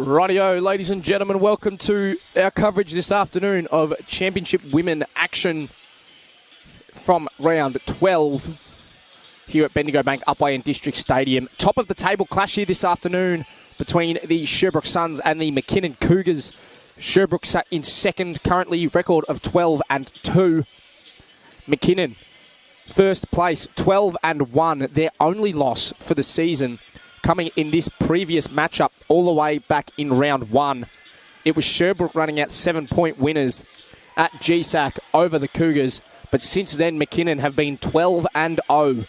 Rightio, ladies and gentlemen, welcome to our coverage this afternoon of Championship Women action from round 12 here at Bendigo Bank Upway and District Stadium. Top of the table clash here this afternoon between the Sherbrooke Suns and the McKinnon Cougars. Sherbrooke sat in second, currently record of 12-2. McKinnon, first place, 12-1. Their only loss for the season coming in this previous matchup all the way back in round one. It was Sherbrooke running out 7-point winners at GSAC over the Cougars. But since then, McKinnon have been 12-0.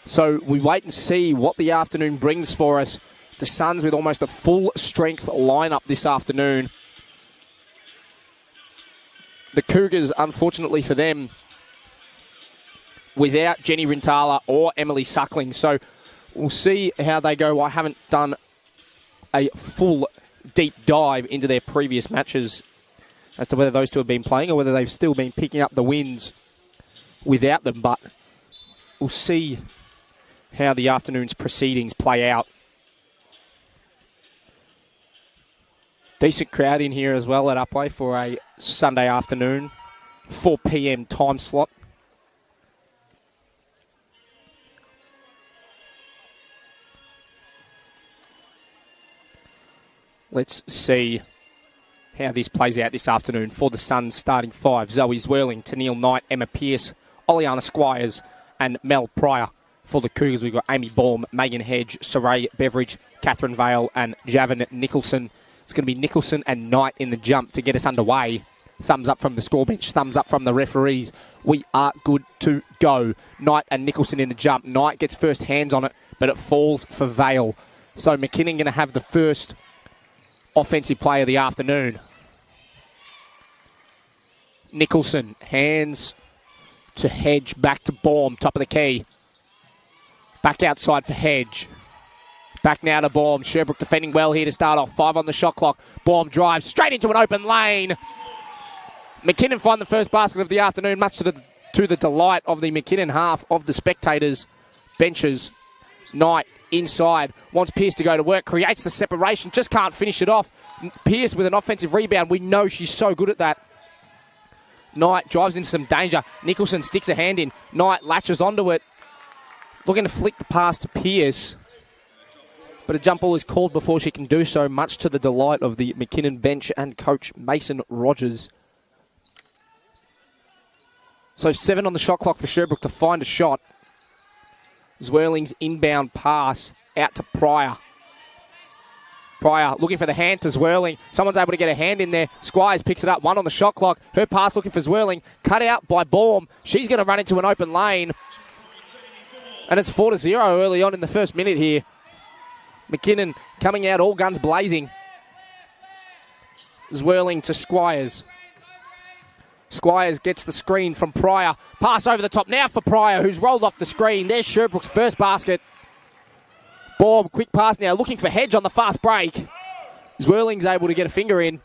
So we wait and see what the afternoon brings for us. The Suns with almost a full-strength lineup this afternoon. The Cougars, unfortunately for them, without Jenny Rintala or Emily Suckling. So we'll see how they go. I haven't done a full deep dive into their previous matches as to whether those two have been playing or whether they've still been picking up the wins without them. But we'll see how the afternoon's proceedings play out. Decent crowd in here as well at Upway for a Sunday afternoon, 4 p.m. time slot. Let's see how this plays out this afternoon for the Suns starting five. Zoe Zwirling, Tennille Knight, Emma Pearce, Oleana Squires and Mel Pryor. For the Cougars, we've got Amy Baum, Megan Hedge, Saray Beveridge, Catherine Vale and Javin Nicholson. It's going to be Nicholson and Knight in the jump to get us underway. Thumbs up from the score bench, thumbs up from the referees. We are good to go. Knight and Nicholson in the jump. Knight gets first hands on it, but it falls for Vale. So McKinnon going to have the first offensive play of the afternoon. Nicholson, hands to Hedge, back to Baum, top of the key. Back outside for Hedge. Back now to Baum. Sherbrooke defending well here to start off. 5 on the shot clock. Baum drives straight into an open lane. McKinnon find the first basket of the afternoon, much to the delight of the McKinnon half of the spectators' benches. Knight inside, wants Pearce to go to work, creates the separation, just can't finish it off. Pearce with an offensive rebound. We know she's so good at that. Knight drives into some danger. Nicholson sticks a hand in. Knight latches onto it. Looking to flick the pass to Pearce. But a jump ball is called before she can do so, much to the delight of the McKinnon bench and coach Mason Rogers. So 7 on the shot clock for Sherbrooke to find a shot. Zwirling's inbound pass out to Pryor. Pryor looking for the hand to Zwirling. Someone's able to get a hand in there. Squires picks it up. 1 on the shot clock. Her pass looking for Zwirling. Cut out by Baum. She's going to run into an open lane. And it's 4-0 early on in the first minute here. McKinnon coming out all guns blazing. Zwirling to Squires. Squires gets the screen from Pryor. Pass over the top now for Pryor, who's rolled off the screen. There's Sherbrooke's first basket. Baum, quick pass now, looking for Hedge on the fast break. Zwirling's able to get a finger in.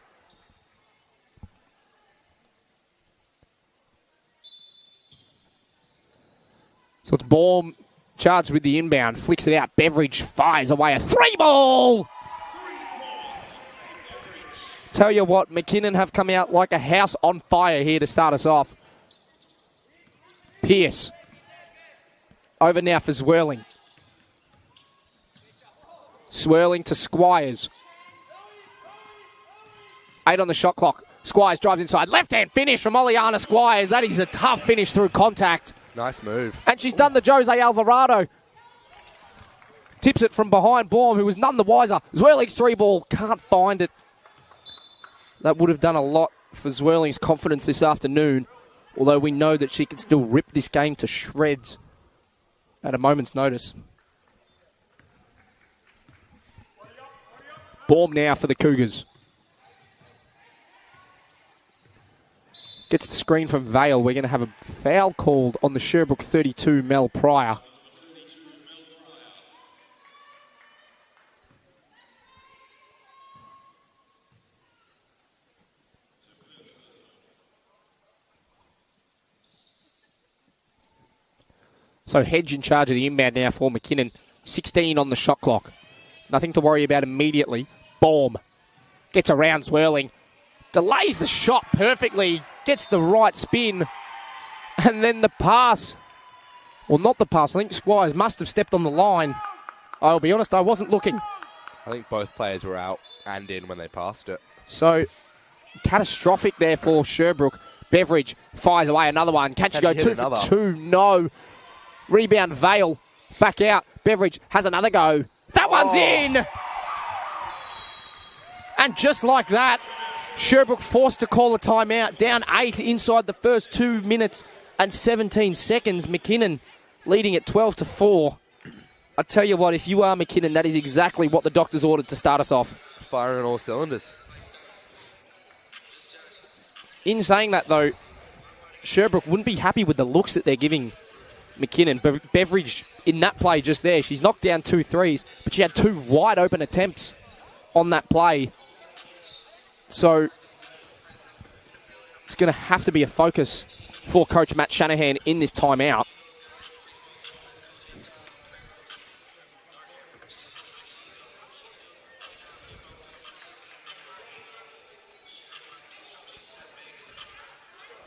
So it's Baum charged with the inbound, flicks it out. Beveridge fires away a 3-ball. Tell you what, McKinnon have come out like a house on fire here to start us off. Pearce. Over now for Zwirling. Swirling to Squires. 8 on the shot clock. Squires drives inside. Left-hand finish from Oleana Squires. That is a tough finish through contact. Nice move. And she's done the Jose Alvarado. Tips it from behind Baum, who was none the wiser. Zwirling's 3-ball. Can't find it. That would have done a lot for Zwirling's confidence this afternoon, although we know that she can still rip this game to shreds at a moment's notice. Baum now for the Cougars. Gets the screen from Vale. We're going to have a foul called on the Sherbrooke 32, Mel Pryor. So Hedge in charge of the inbound now for McKinnon. 16 on the shot clock. Nothing to worry about immediately. Baum Gets around Swirling. Delays the shot perfectly. Gets the right spin. And then the pass. Well, not the pass. I think Squires must have stepped on the line. I'll be honest, I wasn't looking. I think both players were out and in when they passed it. So, catastrophic there for Sherbrooke. Beveridge fires away another one. Can she go 2 for 2? No. Rebound, Vale. Back out. Beveridge has another go. That one's in! And just like that, Sherbrooke forced to call a timeout. Down 8 inside the first 2 minutes and 17 seconds. McKinnon leading at 12 to 4. I tell you what, if you are McKinnon, that is exactly what the doctors ordered to start us off. Firing on all cylinders. In saying that, though, Sherbrooke wouldn't be happy with the looks that they're giving McKinnon. Beveridge in that play just there, she's knocked down 2 threes, but she had 2 wide open attempts on that play. So it's going to have to be a focus for Coach Matt Shanahan in this timeout.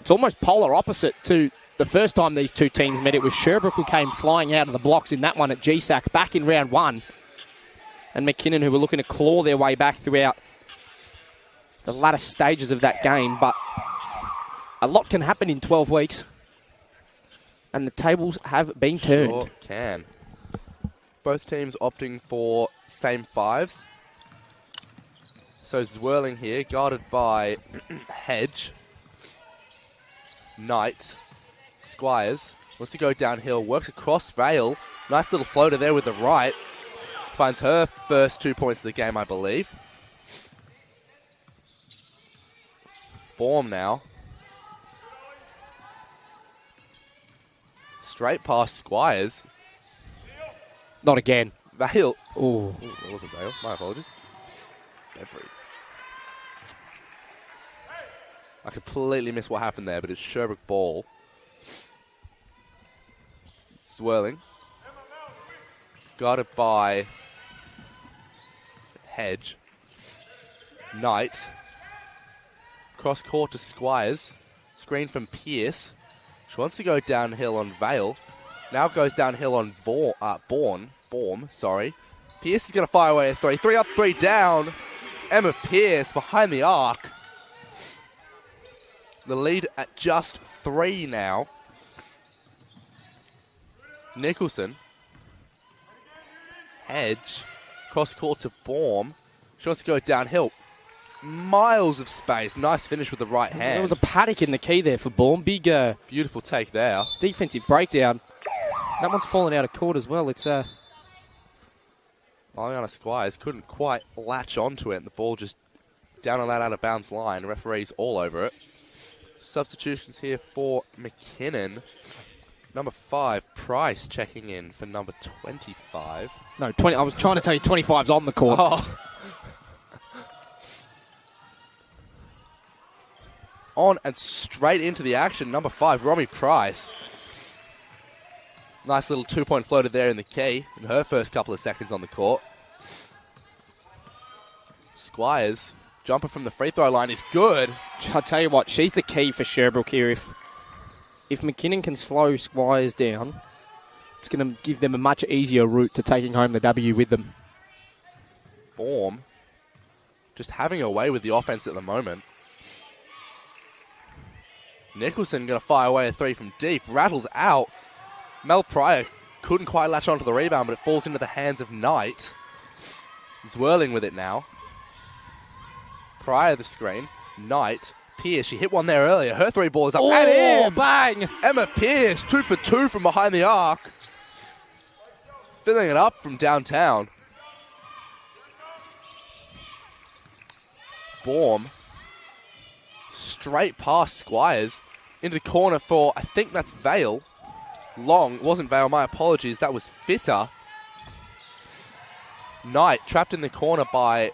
It's almost polar opposite to the first time these two teams met. It was Sherbrooke who came flying out of the blocks in that one at GSAC back in round 1. And McKinnon who were looking to claw their way back throughout the latter stages of that game. But a lot can happen in 12 weeks. And the tables have been turned. Sure can. Both teams opting for same 5s. So Zwirling here, guarded by Hedge. Knight. Squires. Wants to go downhill. Works across Vale. Nice little floater there with the right. Finds her first 2 points of the game, I believe. Baum now. Straight past Squires. Not again. Vale. Oh, It wasn't Vale. My apologies. Beveridge. I completely missed what happened there, but it's Sherbrooke ball. Swirling. Guarded by Hedge. Knight. Cross court to Squires. Screen from Pierce. She wants to go downhill on Vale. Now goes downhill on Baum. Pierce is going to fire away a 3. 3 up, 3 down. Emma Pierce behind the arc. The lead at just 3 now. Nicholson. Hedge. Cross court to Baum. She wants to go downhill. Miles of space. Nice finish with the right hand. There was a paddock in the key there for Baum. Big beautiful take there. Defensive breakdown. That one's fallen out of court as well. It's Liliana Squires couldn't quite latch onto it, and the ball just down on that out of bounds line. Referees all over it. Substitutions here for McKinnon. Number 5, Price checking in for number 25. No, 20. I was trying to tell you 25's on the court. Oh. On and straight into the action. Number 5, Romy Price. Nice little 2-point floater there in the key in her first couple of seconds on the court. Squires, jumper from the free throw line is good. I'll tell you what, she's the key for Sherbrooke here. If McKinnon can slow Squires down, it's going to give them a much easier route to taking home the W with them. Baum just having a way with the offense at the moment. Nicholson going to fire away a 3 from deep. Rattles out. Mel Pryor couldn't quite latch onto the rebound, but it falls into the hands of Knight. Zwirling with it now. Pryor the screen. Knight. Pierce, she hit one there earlier. Her 3 ball is up and in. Bang! Emma Pierce, 2 for 2 from behind the arc. Filling it up from downtown. Baum. Straight past Squires. Into the corner for, I think that's Vale. Long. It wasn't Vale, my apologies. That was Fitter. Knight trapped in the corner by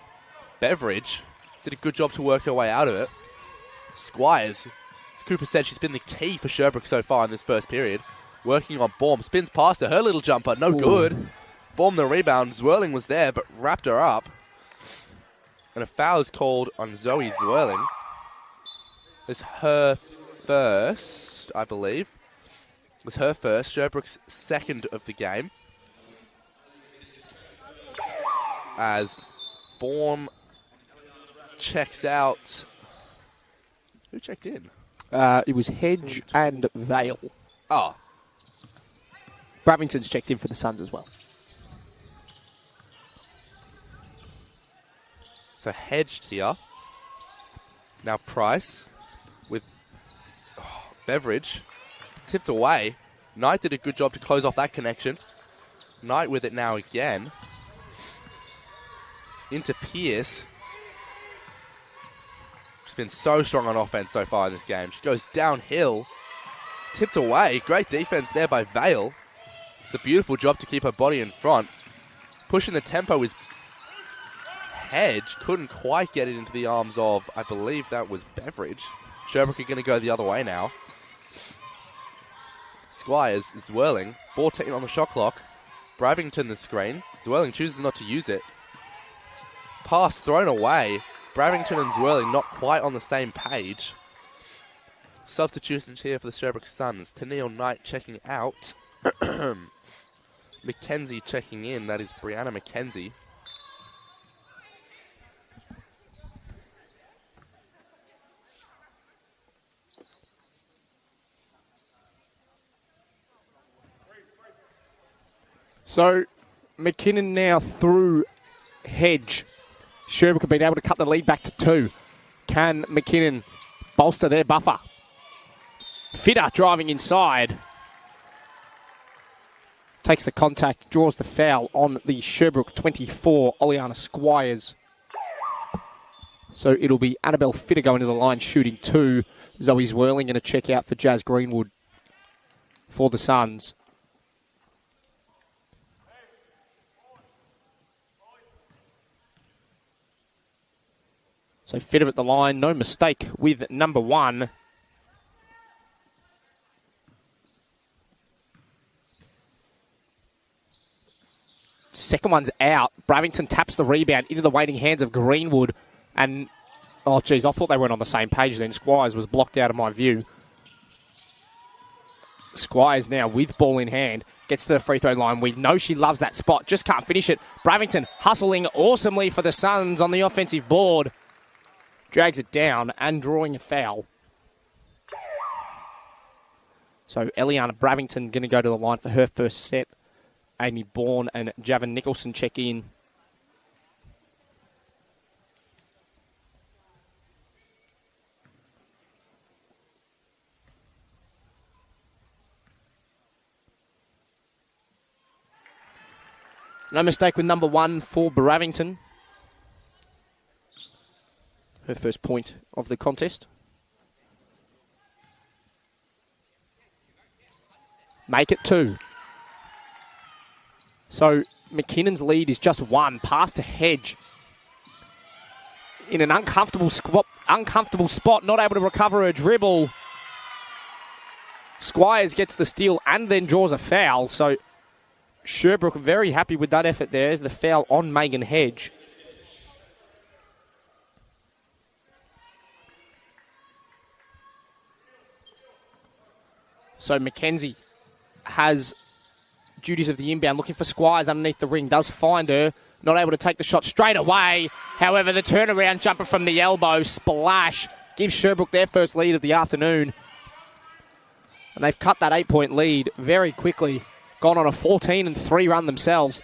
Beveridge. Did a good job to work her way out of it. Squires. As Cooper said, she's been the key for Sherbrooke so far in this first period. Working on Baum. Spins past her. Her little jumper. No good. Baum the rebound. Zwirling was there, but wrapped her up. And a foul is called on Zoe Zwirling. It's her first, I believe. It was her first. Sherbrooke's second of the game. As Baum checks out. Who checked in? It was Hedge and Vale. Oh. Bravington's checked in for the Suns as well. So Hedged here. Now Price with Beveridge. Tipped away. Knight did a good job to close off that connection. Knight with it now again. Into Pierce. She's been so strong on offense so far in this game. She goes downhill. Tipped away. Great defense there by Vale. It's a beautiful job to keep her body in front. Pushing the tempo is Hedge. Couldn't quite get it into the arms of, I believe that was Beveridge. Sherbrooke are going to go the other way now. Squires is Zwirling. 14 on the shot clock. Bravington the screen. Zwirling chooses not to use it. Pass thrown away. Bravington and Zwirling not quite on the same page. Substitutions here for the Sherbrooke Suns. Tennille Knight checking out. Mackenzie checking in. That is Brianna Mackenzie. So, McKinnon now through Hedge. Sherbrooke have been able to cut the lead back to 2. Can McKinnon bolster their buffer? Fitter driving inside. Takes the contact, draws the foul on the Sherbrooke 24, Oleana Squires. So it'll be Annabelle Fitter going to the line, shooting 2. Zoe Zwirling going to check out for Jazz Greenwood for the Suns. So Fitter at the line, no mistake with number 1. Second one's out. Bravington taps the rebound into the waiting hands of Greenwood. And, oh, geez, I thought they weren't on the same page then. Squires was blocked out of my view. Squires now with ball in hand. Gets to the free throw line. We know she loves that spot. Just can't finish it. Bravington hustling awesomely for the Suns on the offensive board. Drags it down and drawing a foul. So Eliana Bravington going to go to the line for her first set. Amy Bourne and Javon Nicholson check in. No mistake with number 1 for Bravington. Her first point of the contest. Make it 2. So McKinnon's lead is just 1. Pass to Hedge. In an uncomfortable spot, not able to recover her dribble. Squires gets the steal and then draws a foul. So Sherbrooke very happy with that effort there. The foul on Megan Hedge. So Mackenzie has duties of the inbound, looking for Squires underneath the ring, does find her, not able to take the shot straight away. However, the turnaround jumper from the elbow, splash, gives Sherbrooke their first lead of the afternoon. And they've cut that 8-point lead very quickly, gone on a 14-3 run themselves.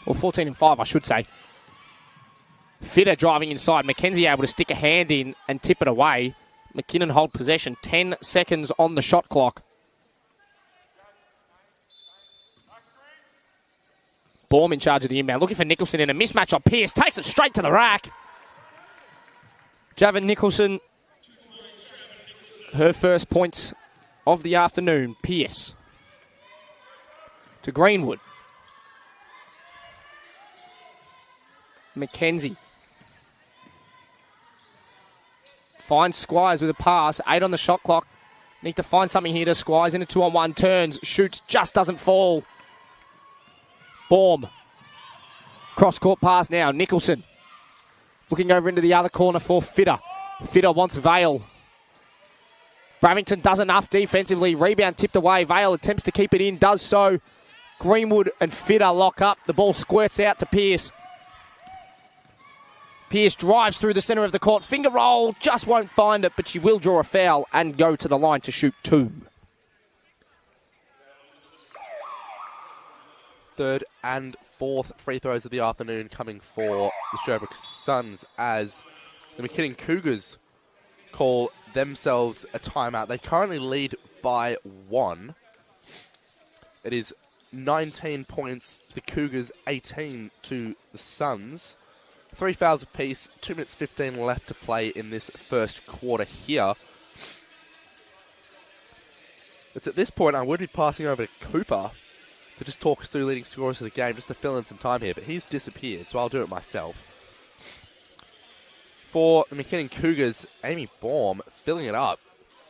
Or 14-5, I should say. Fitter driving inside, Mackenzie able to stick a hand in and tip it away. McKinnon hold possession, 10 seconds on the shot clock. Baum in charge of the inbound, looking for Nicholson in a mismatch on Pierce, takes it straight to the rack. Javon Nicholson, her first points of the afternoon. Pierce to Greenwood. Mackenzie finds Squires with a pass. 8 on the shot clock. Need to find something here to Squires. In a 2-on-1. Turns. Shoots. Just doesn't fall. Baum. Cross-court pass now. Nicholson. Looking over into the other corner for Fitter. Fitter wants Vale. Bravington does enough defensively. Rebound tipped away. Vale attempts to keep it in. Does so. Greenwood and Fitter lock up. The ball squirts out to Pearce. Pearce drives through the centre of the court. Finger roll. Just won't find it, but she will draw a foul and go to the line to shoot 2. Third and fourth free throws of the afternoon coming for the Sherbrooke Suns as the McKinnon Cougars call themselves a timeout. They currently lead by 1. It is 19 points to the Cougars, 18 to the Suns. 3 fouls apiece, 2 minutes 15 left to play in this first quarter here. It's at this point I would be passing over to Cooper to just talk us through leading scorers of the game, just to fill in some time here, but he's disappeared, so I'll do it myself. For the McKinnon Cougars, Amy Baum filling it up,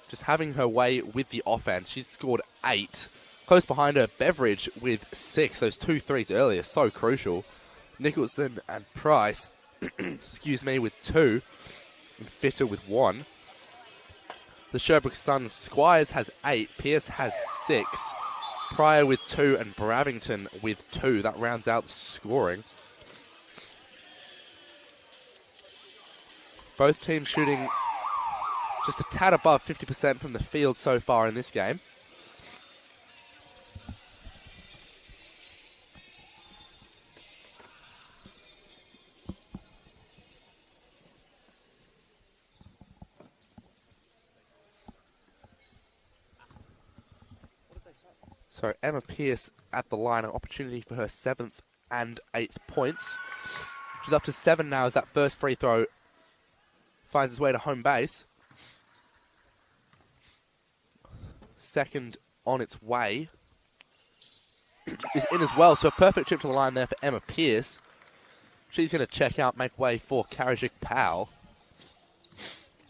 just having her way with the offense. She's scored 8. Close behind her, Beveridge with 6. Those 2 threes earlier, so crucial. Nicholson and Price, excuse me, with 2. And Fitter with 1. The Sherbrooke Suns, Squires has 8. Pearce has 6. Pryor with 2 and Bravington with 2. That rounds out the scoring. Both teams shooting just a tad above 50% from the field so far in this game. So Emma Pearce at the line, an opportunity for her 7th and 8th points. She's up to 7 now as that first free throw finds its way to home base. Second on its way is in as well, so a perfect trip to the line there for Emma Pearce. She's going to check out, make way for Karajik Powell.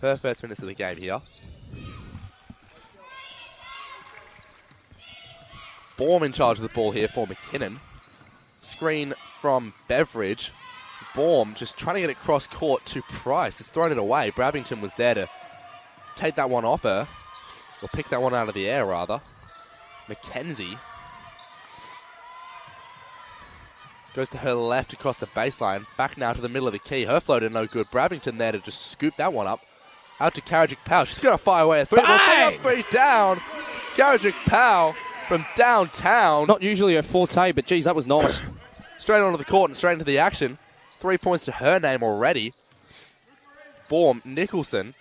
Her first minutes of the game here. Baum in charge of the ball here for McKinnon. Screen from Beveridge. Baum just trying to get it cross court to Price. Has thrown it away. Bravington was there to take that one off her. Or pick that one out of the air, rather. McKenzie goes to her left across the baseline. Back now to the middle of the key. Her floater no good. Bravington there to just scoop that one up. Out to Karajik Powell. She's going to fire away a 3. Ball, 2 up, 3 down. Karajik Powell from downtown. Not usually her forte, but geez, that was nice. Straight onto the court and straight into the action. 3 points to her name already. Baum, Nicholson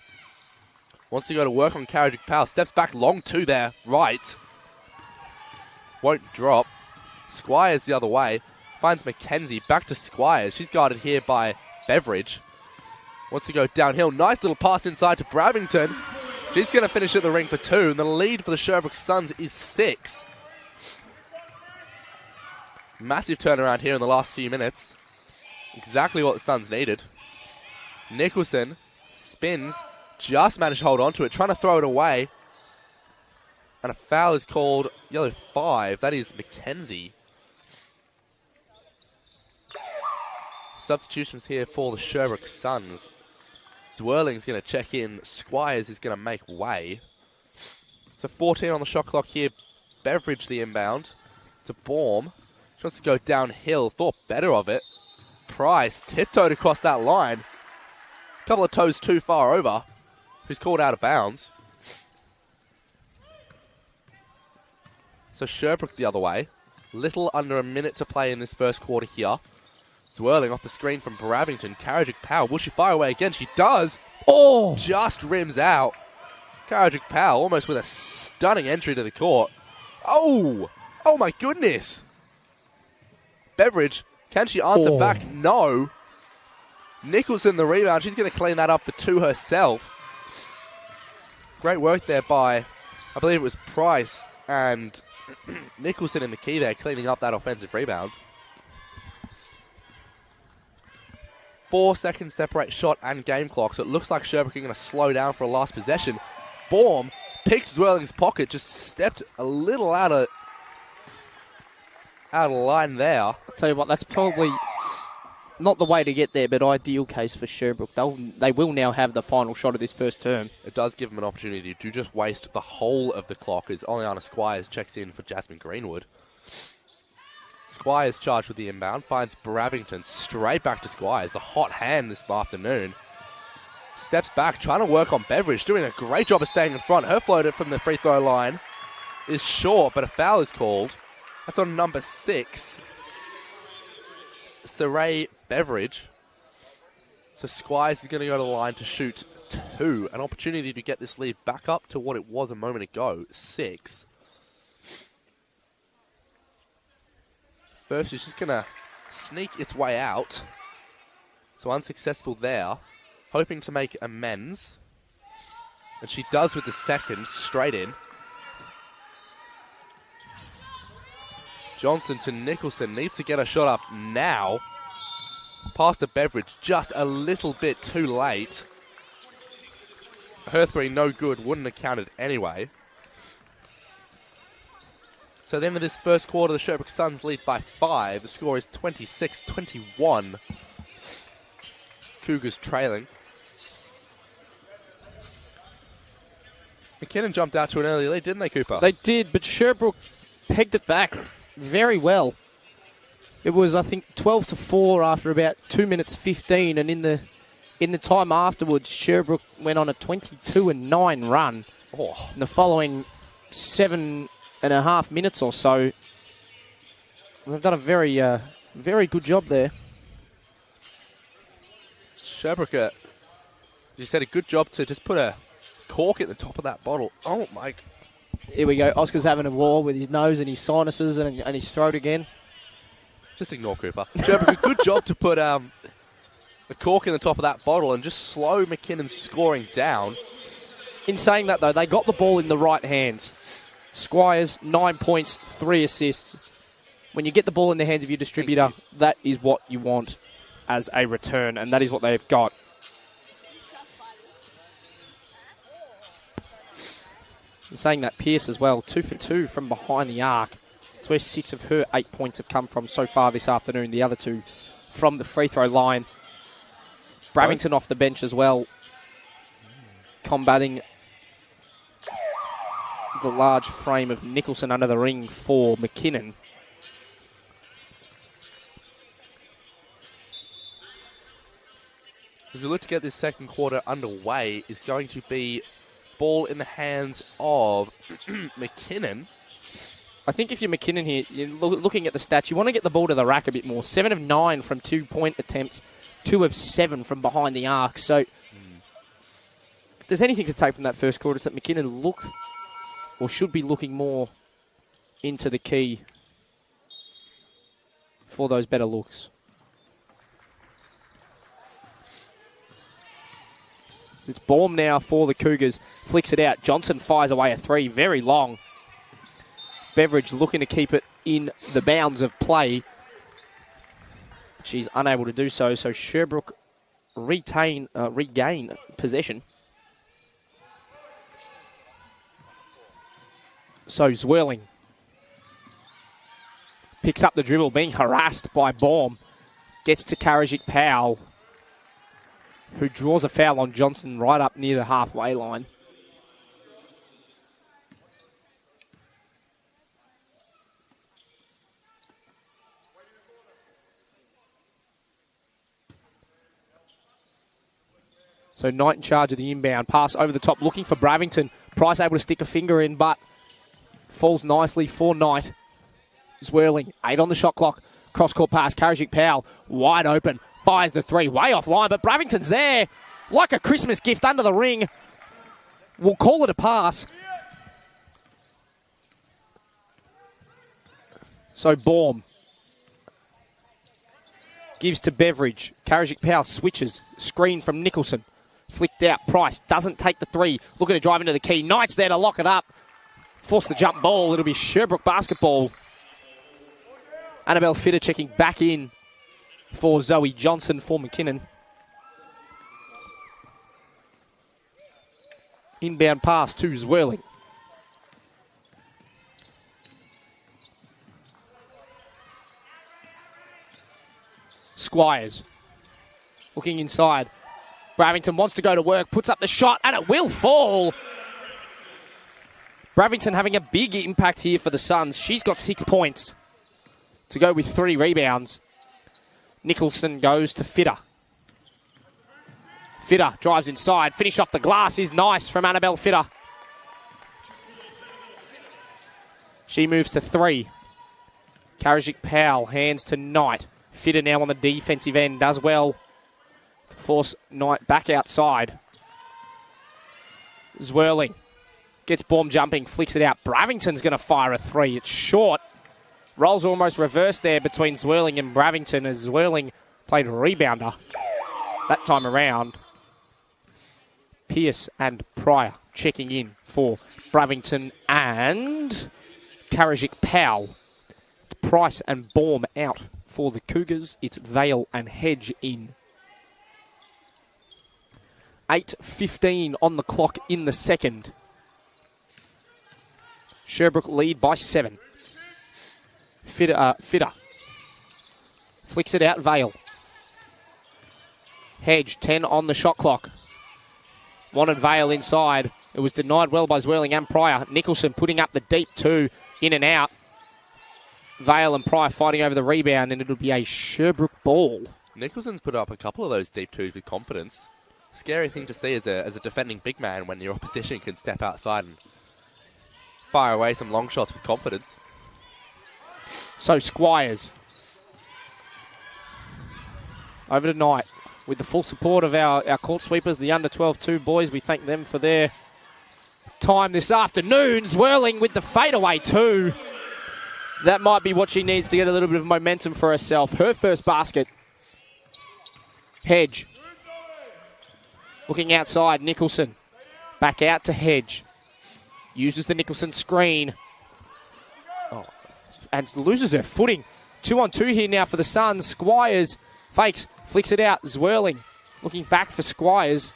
wants to go to work on Karajik Powell. Steps back long 2 there. Right. Won't drop. Squires the other way. Finds McKenzie. Back to Squires. She's guarded here by Beveridge. Wants to go downhill. Nice little pass inside to Bravington. She's going to finish at the ring for 2. And the lead for the Sherbrooke Suns is 6. Massive turnaround here in the last few minutes. Exactly what the Suns needed. Nicholson spins. Just managed to hold on to it. Trying to throw it away. And a foul is called yellow 5. That is McKenzie. Substitutions here for the Sherbrooke Suns. Zwirling's going to check in. Squires is going to make way. So 14 on the shot clock here. Beveridge the inbound to Baum. She wants to go downhill. Thought better of it. Price tiptoed across that line. Couple of toes too far over. Who's called out of bounds. So Sherbrooke the other way. Little under a minute to play in this first quarter here. Swirling off the screen from Bravington. Karajik Powell. Will she fire away again? She does. Oh! Just rims out. Karajik Powell almost with a stunning entry to the court. Oh! Oh my goodness! Beveridge, can she answer back? No. Nicholson the rebound. She's going to clean that up for 2 herself. Great work there by, I believe it was Price and Nicholson in the key there, cleaning up that offensive rebound. 4 seconds separate shot and game clock, so it looks like Sherbrooke are going to slow down for a last possession. Baum picked Zwirling's pocket, just stepped a little out of line there. I'll tell you what, that's probably not the way to get there, but ideal case for Sherbrooke. They will now have the final shot of this first term. It does give them an opportunity to just waste the whole of the clock as Oleana Squires checks in for Jasmine Greenwood. Squires charged with the inbound, finds Bravington straight back to Squires, the hot hand this afternoon. Steps back, trying to work on Beveridge, doing a great job of staying in front. Her floater from the free throw line is short, but a foul is called. That's on number 6. Saray Beveridge. So Squires is going to go to the line to shoot 2. An opportunity to get this lead back up to what it was a moment ago, 6. First is just going to sneak its way out. So unsuccessful there. Hoping to make amends. And she does with the second, straight in. Johnson to Nicholson, needs to get a shot up now. Pass to Beveridge, just a little bit too late. Her 3 no good, wouldn't have counted anyway. So at the end of this first quarter, the Sherbrooke Suns lead by 5. The score is 26-21. Cougars trailing. McKinnon jumped out to an early lead, didn't they, Cooper? They did, but Sherbrooke pegged it back very well. It was, I think, 12-4 after about 2 minutes 15, and in the time afterwards, Sherbrooke went on a 22-9 run. Oh. In the following 7.5 minutes or so, they've done a very good job there. Sherbrooke, you said a good job to just put a cork at the top of that bottle. Oh, my. Here we go. Oscar's having a war with his nose and his sinuses and his throat again. Just ignore Cooper. Sherbrooke, a good job to put a cork in the top of that bottle and just slow McKinnon's scoring down. In saying that, though, they got the ball in the right hands. Squires, 9 points, 3 assists. When you get the ball in the hands of your distributor, that is what you want as a return, and that is what they've got. In saying that, Pearce as well, 2 for 2 from behind the arc. It's where 6 of her 8 points have come from so far this afternoon. The other 2 from the free throw line. Bravington off the bench as well, combating the large frame of Nicholson under the ring for McKinnon. As we look to get this second quarter underway, it's going to be ball in the hands of McKinnon. I think if you're McKinnon here, you're looking at the stats, you want to get the ball to the rack a bit more. 7 of 9 from 2-point attempts, 2 of 7 from behind the arc. So if there's anything to take from that first quarter, it's that McKinnon look, or should be looking more into the key for those better looks. It's Baum now for the Cougars. Flicks it out. Johnson fires away a 3. Very long. Beveridge looking to keep it in the bounds of play. She's unable to do so. So Sherbrooke regain possession. So Zwirling picks up the dribble, being harassed by Baum. Gets to Karajic Powell, who draws a foul on Johnson right up near the halfway line. So Knight in charge of the inbound. Pass over the top, looking for Bravington. Price able to stick a finger in, but falls nicely for Knight. Zwirling, 8 on the shot clock. Cross-court pass, Karajic Powell, wide open. Fires the 3, way offline, but Bravington's there. Like a Christmas gift under the ring. We'll call it a pass. So Baum gives to Beveridge. Karajic Powell switches. Screen from Nicholson. Flicked out. Price doesn't take the 3. Looking to drive into the key. Knight's there to lock it up. Force the jump ball. It'll be Sherbrooke basketball. Annabelle Fitter checking back in for Zoe Johnson for McKinnon. Inbound pass to Zwirling. Squires Looking inside. Bravington wants to go to work, puts up the shot, and it will fall. Bravington having a big impact here for the Suns. She's got 6 points to go with 3 rebounds. Nicholson goes to Fitter. Fitter drives inside. Finish off the glass is nice from Annabelle Fitter. She moves to 3. Karajic Powell, hands to Knight. Fitter now on the defensive end, does well to force Knight back outside. Zwirling gets Baum jumping, flicks it out. Bravington's going to fire a 3. It's short. Roles almost reversed there between Zwirling and Bravington as Zwirling played rebounder that time around. Pierce and Pryor checking in for Bravington and Karajic Powell. Price and Baum out for the Cougars. It's Vale and Hedge in. 8:15 on the clock in the second. Sherbrooke lead by 7. Fitter flicks it out, Vale. Hedge, 10 on the shot clock. Wanted Vale inside. It was denied well by Zwirling and Pryor. Nicholson putting up the deep 2, in and out. Vale and Pryor fighting over the rebound, and it'll be a Sherbrooke ball. Nicholson's put up a couple of those deep 2s with confidence. Scary thing to see as a defending big man when your opposition can step outside and fire away some long shots with confidence. So Squires over to Knight with the full support of our court sweepers, the under 12-2 boys. We thank them for their time this afternoon. Zwirling with the fadeaway 2. That might be what she needs to get a little bit of momentum for herself. Her first basket. Hedge. Looking outside, Nicholson. Back out to Hedge. Uses the Nicholson screen. Oh, and loses her footing. 2-on-2 here now for the Suns. Squires fakes, flicks it out. Zwirling looking back for Squires.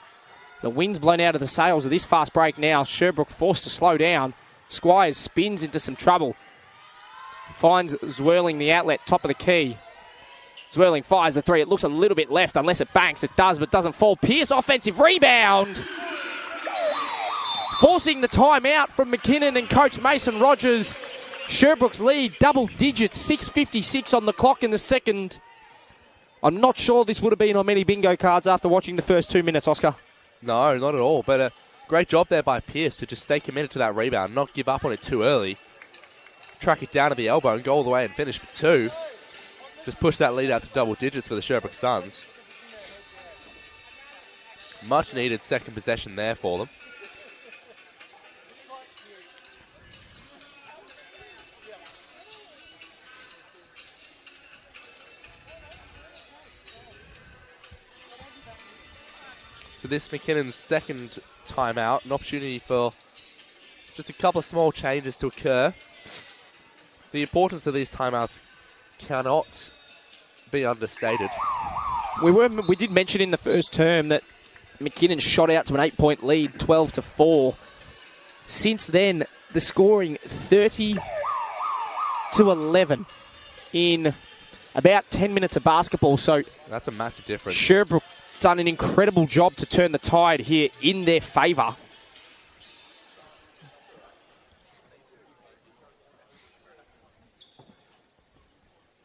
The wind's blown out of the sails of this fast break now. Sherbrooke forced to slow down. Squires spins into some trouble. Finds Zwirling the outlet, top of the key. Zwirling fires the 3. It looks a little bit left unless it banks. It does, but doesn't fall. Pierce offensive rebound. Forcing the timeout from McKinnon and coach Mason Rogers. Sherbrooke's lead, double digits, 6:56 on the clock in the second. I'm not sure this would have been on many bingo cards after watching the first 2 minutes, Oscar. No, not at all. But a great job there by Pierce to just stay committed to that rebound, not give up on it too early. Track it down to the elbow and go all the way and finish for 2. Just push that lead out to double digits for the Sherbrooke Suns. Much needed second possession there for them. So this McKinnon's second timeout, an opportunity for just a couple of small changes to occur. The importance of these timeouts cannot be understated. We did mention in the first term that McKinnon shot out to an 8-point lead, 12-4. Since then, the scoring 30-11 in about 10 minutes of basketball. So that's a massive difference. Sherbrooke done an incredible job to turn the tide here in their favour.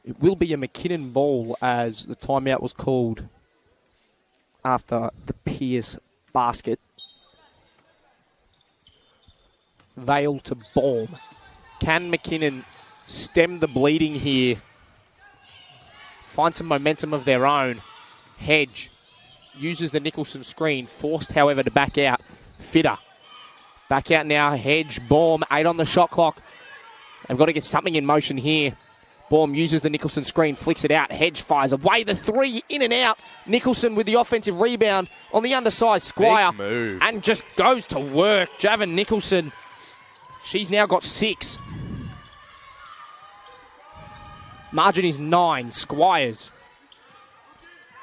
It will be a McKinnon ball as the timeout was called after the Pierce basket. Vale to Baum. Can McKinnon stem the bleeding here? Find some momentum of their own. Hedge uses the Nicholson screen. Forced, however, to back out. Fitter. Back out now. Hedge, Baum, 8 on the shot clock. They've got to get something in motion here. Baum uses the Nicholson screen, flicks it out. Hedge fires away the 3, in and out. Nicholson with the offensive rebound on the undersized Squire. Big move. And just goes to work. Javin Nicholson. She's now got 6. Margin is 9. Squires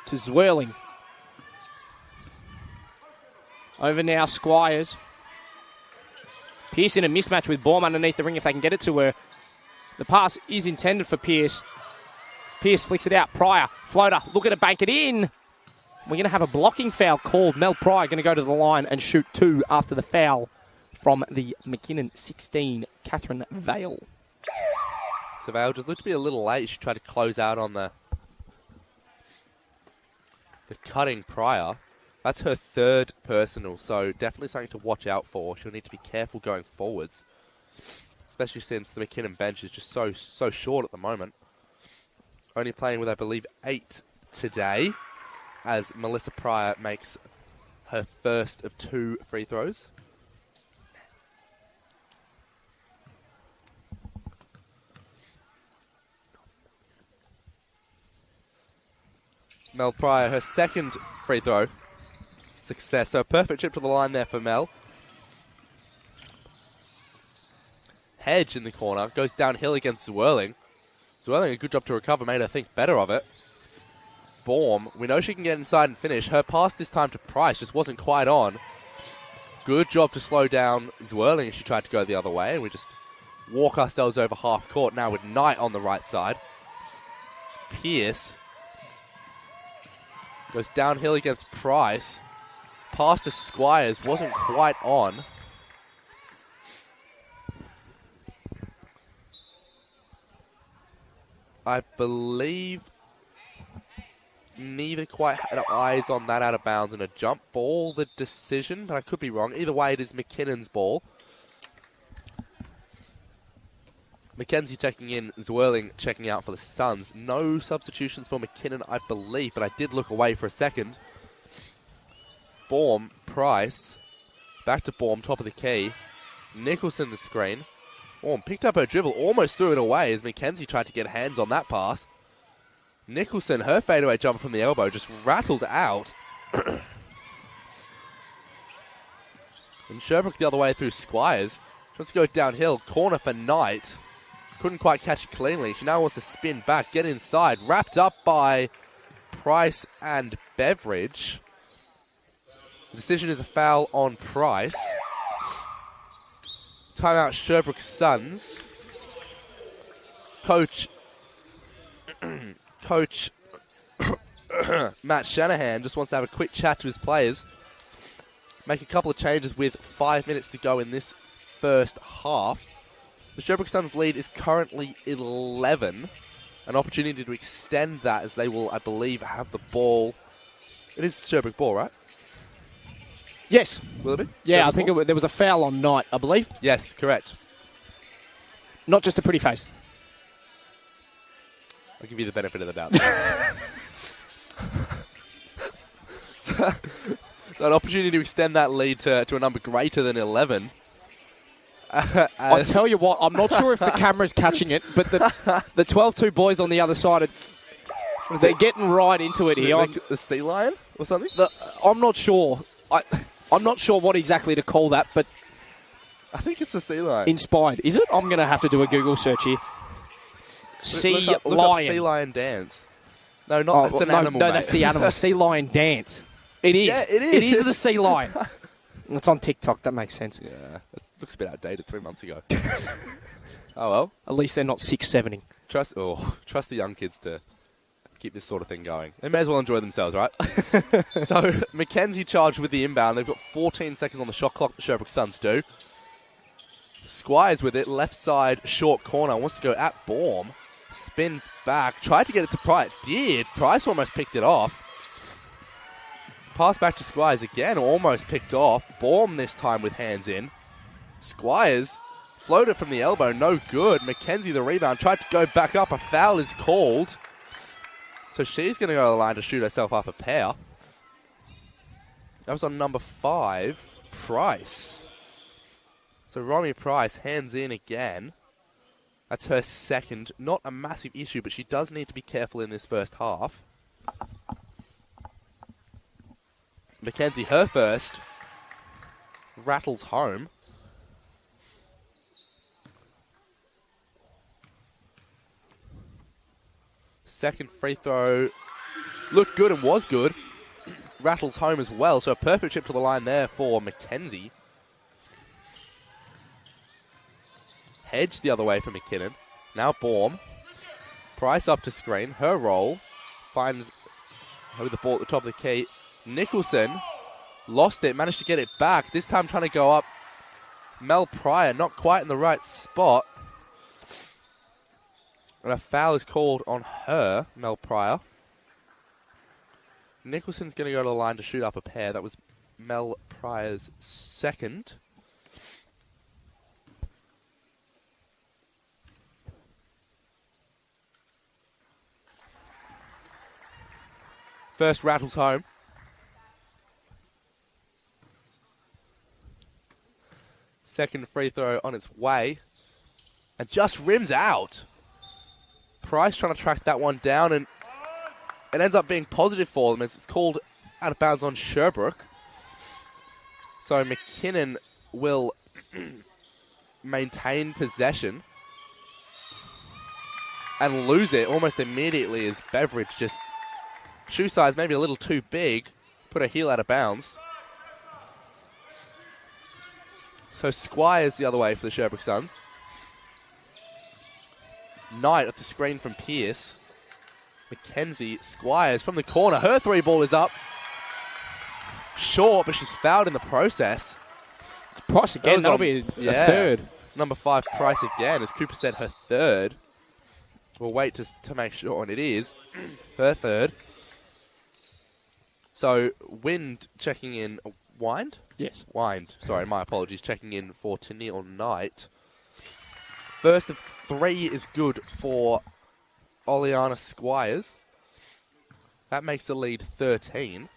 to Zwirling. Over now, Squires. Pierce in a mismatch with Baum underneath the ring if they can get it to her. The pass is intended for Pierce. Pierce flicks it out. Pryor, floater, looking to bank it in. We're going to have a blocking foul called. Mel Pryor going to go to the line and shoot 2 after the foul from the McKinnon 16, Catherine Vale. So Vale just looked to be a little late. She tried to close out on the cutting Pryor. That's her 3rd personal, so definitely something to watch out for. She'll need to be careful going forwards, especially since the McKinnon bench is just so short at the moment. Only playing with, I believe, 8 today, as Melissa Pryor makes her first of 2 free throws. Mel Pryor, her 2nd free throw. Success. So a perfect trip to the line there for Mel. Hedge in the corner. Goes downhill against Zwirling. Zwirling, a good job to recover. Made her think better of it. Baum. We know she can get inside and finish. Her pass this time to Price just wasn't quite on. Good job to slow down Zwirling as she tried to go the other way. And we just walk ourselves over half court now with Knight on the right side. Pierce goes downhill against Price. Pass to Squires wasn't quite on. I believe neither quite had eyes on that out of bounds and a jump ball, the decision, but I could be wrong. Either way, it is McKinnon's ball. Mackenzie checking in, Zwirling checking out for the Suns. No substitutions for McKinnon, I believe, but I did look away for a second. Baum, Price, back to Baum, top of the key. Nicholson the screen. Baum picked up her dribble, almost threw it away as Mackenzie tried to get hands on that pass. Nicholson, her fadeaway jumper from the elbow, just rattled out. And Sherbrooke the other way through Squires. Tries to go downhill, corner for Knight. Couldn't quite catch it cleanly. She now wants to spin back, get inside. Wrapped up by Price and Beveridge. The decision is a foul on Price. Timeout Sherbrooke Suns. Coach Matt Shanahan just wants to have a quick chat to his players. Make a couple of changes with 5 minutes to go in this first half. The Sherbrooke Suns lead is currently 11. An opportunity to extend that as they will, I believe, have the ball. It is Sherbrooke ball, right? Yes. Will it be? Yeah, Sherbrooke I think there was a foul on Knight, I believe. Yes, correct. Not just a pretty face. I'll give you the benefit of the doubt. So an opportunity to extend that lead to a number greater than 11. I'll tell you what, I'm not sure if the camera's catching it, but the 12-2 boys on the other side, they're getting right into it here. The sea lion or something? I'm not sure. I'm not sure what exactly to call that, but I think it's the sea lion. Inspired. Is it? I'm going to have to do a Google search here. Look up sea lion dance. No, not that's an animal. No, that's the animal. Sea lion dance. It is. Yeah, it is. It is the sea lion. It's on TikTok. That makes sense. Yeah, it looks a bit outdated 3 months ago. Oh well. At least they're not 6'7"ing. Trust the young kids to keep this sort of thing going. They may as well enjoy themselves, right? So Mackenzie charged with the inbound. They've got 14 seconds on the shot clock. The Sherbrooke Suns do. Squires with it, left side, short corner. Wants to go at Baum. Spins back. Tried to get it to Price. Did. Price almost picked it off. Pass back to Squires again. Almost picked off. Baum this time with hands in. Squires floated from the elbow. No good. Mackenzie the rebound. Tried to go back up. A foul is called. So she's going to go to the line to shoot herself up a pair. That was on number 5, Price. So Romy Price, hands in again. That's her second. Not a massive issue, but she does need to be careful in this first half. Mackenzie, her first. Rattles home. Second free throw looked good and was good. Rattles home as well, so a perfect chip to the line there for Mackenzie. Hedge the other way for McKinnon. Now Baum. Price up to screen. Her roll. Finds her with the ball at the top of the key. Nicholson lost it, managed to get it back. This time trying to go up. Mel Pryor, not quite in the right spot. And a foul is called on her, Mel Pryor. Nicholson's going to go to the line to shoot up a pair. That was Mel Pryor's second. First rattles home. Second free throw on its way. And just rims out. Price trying to track that one down, and it ends up being positive for them as it's called out of bounds on Sherbrooke. So McKinnon will maintain possession and lose it almost immediately as Beveridge just, shoe size maybe a little too big, put a heel out of bounds. So Squires the other way for the Sherbrooke Suns. Knight at the screen from Pierce. Mackenzie Squires from the corner. Her three ball is up. Short, but she's fouled in the process. Price again, that'll be a third. Number 5, Price again, as Cooper said, her third. We'll wait to make sure, and it is her third. So, Wind checking in. Wind? Yes. Wind. Sorry, my apologies. Checking in for Tennille Knight. First of 3 is good for Oleana Squires. That makes the lead 13.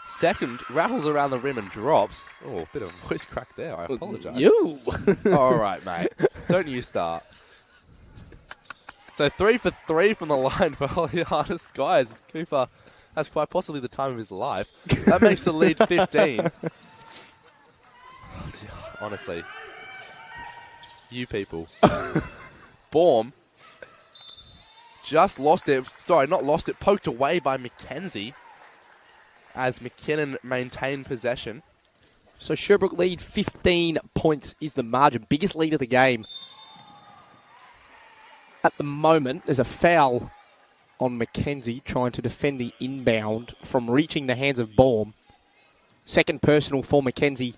Second, rattles around the rim and drops. Oh, a bit of a voice crack there. I apologise. You! All right, mate. Don't you start. So 3 for 3 from the line for Oleana Squires. Cooper has quite possibly the time of his life. That makes the lead 15. Honestly. You people. Baum just lost it. Sorry, not lost it. Poked away by Mackenzie as McKinnon maintained possession. So Sherbrooke lead 15 points is the margin. Biggest lead of the game. At the moment, there's a foul on Mackenzie trying to defend the inbound from reaching the hands of Baum. Second personal for Mackenzie.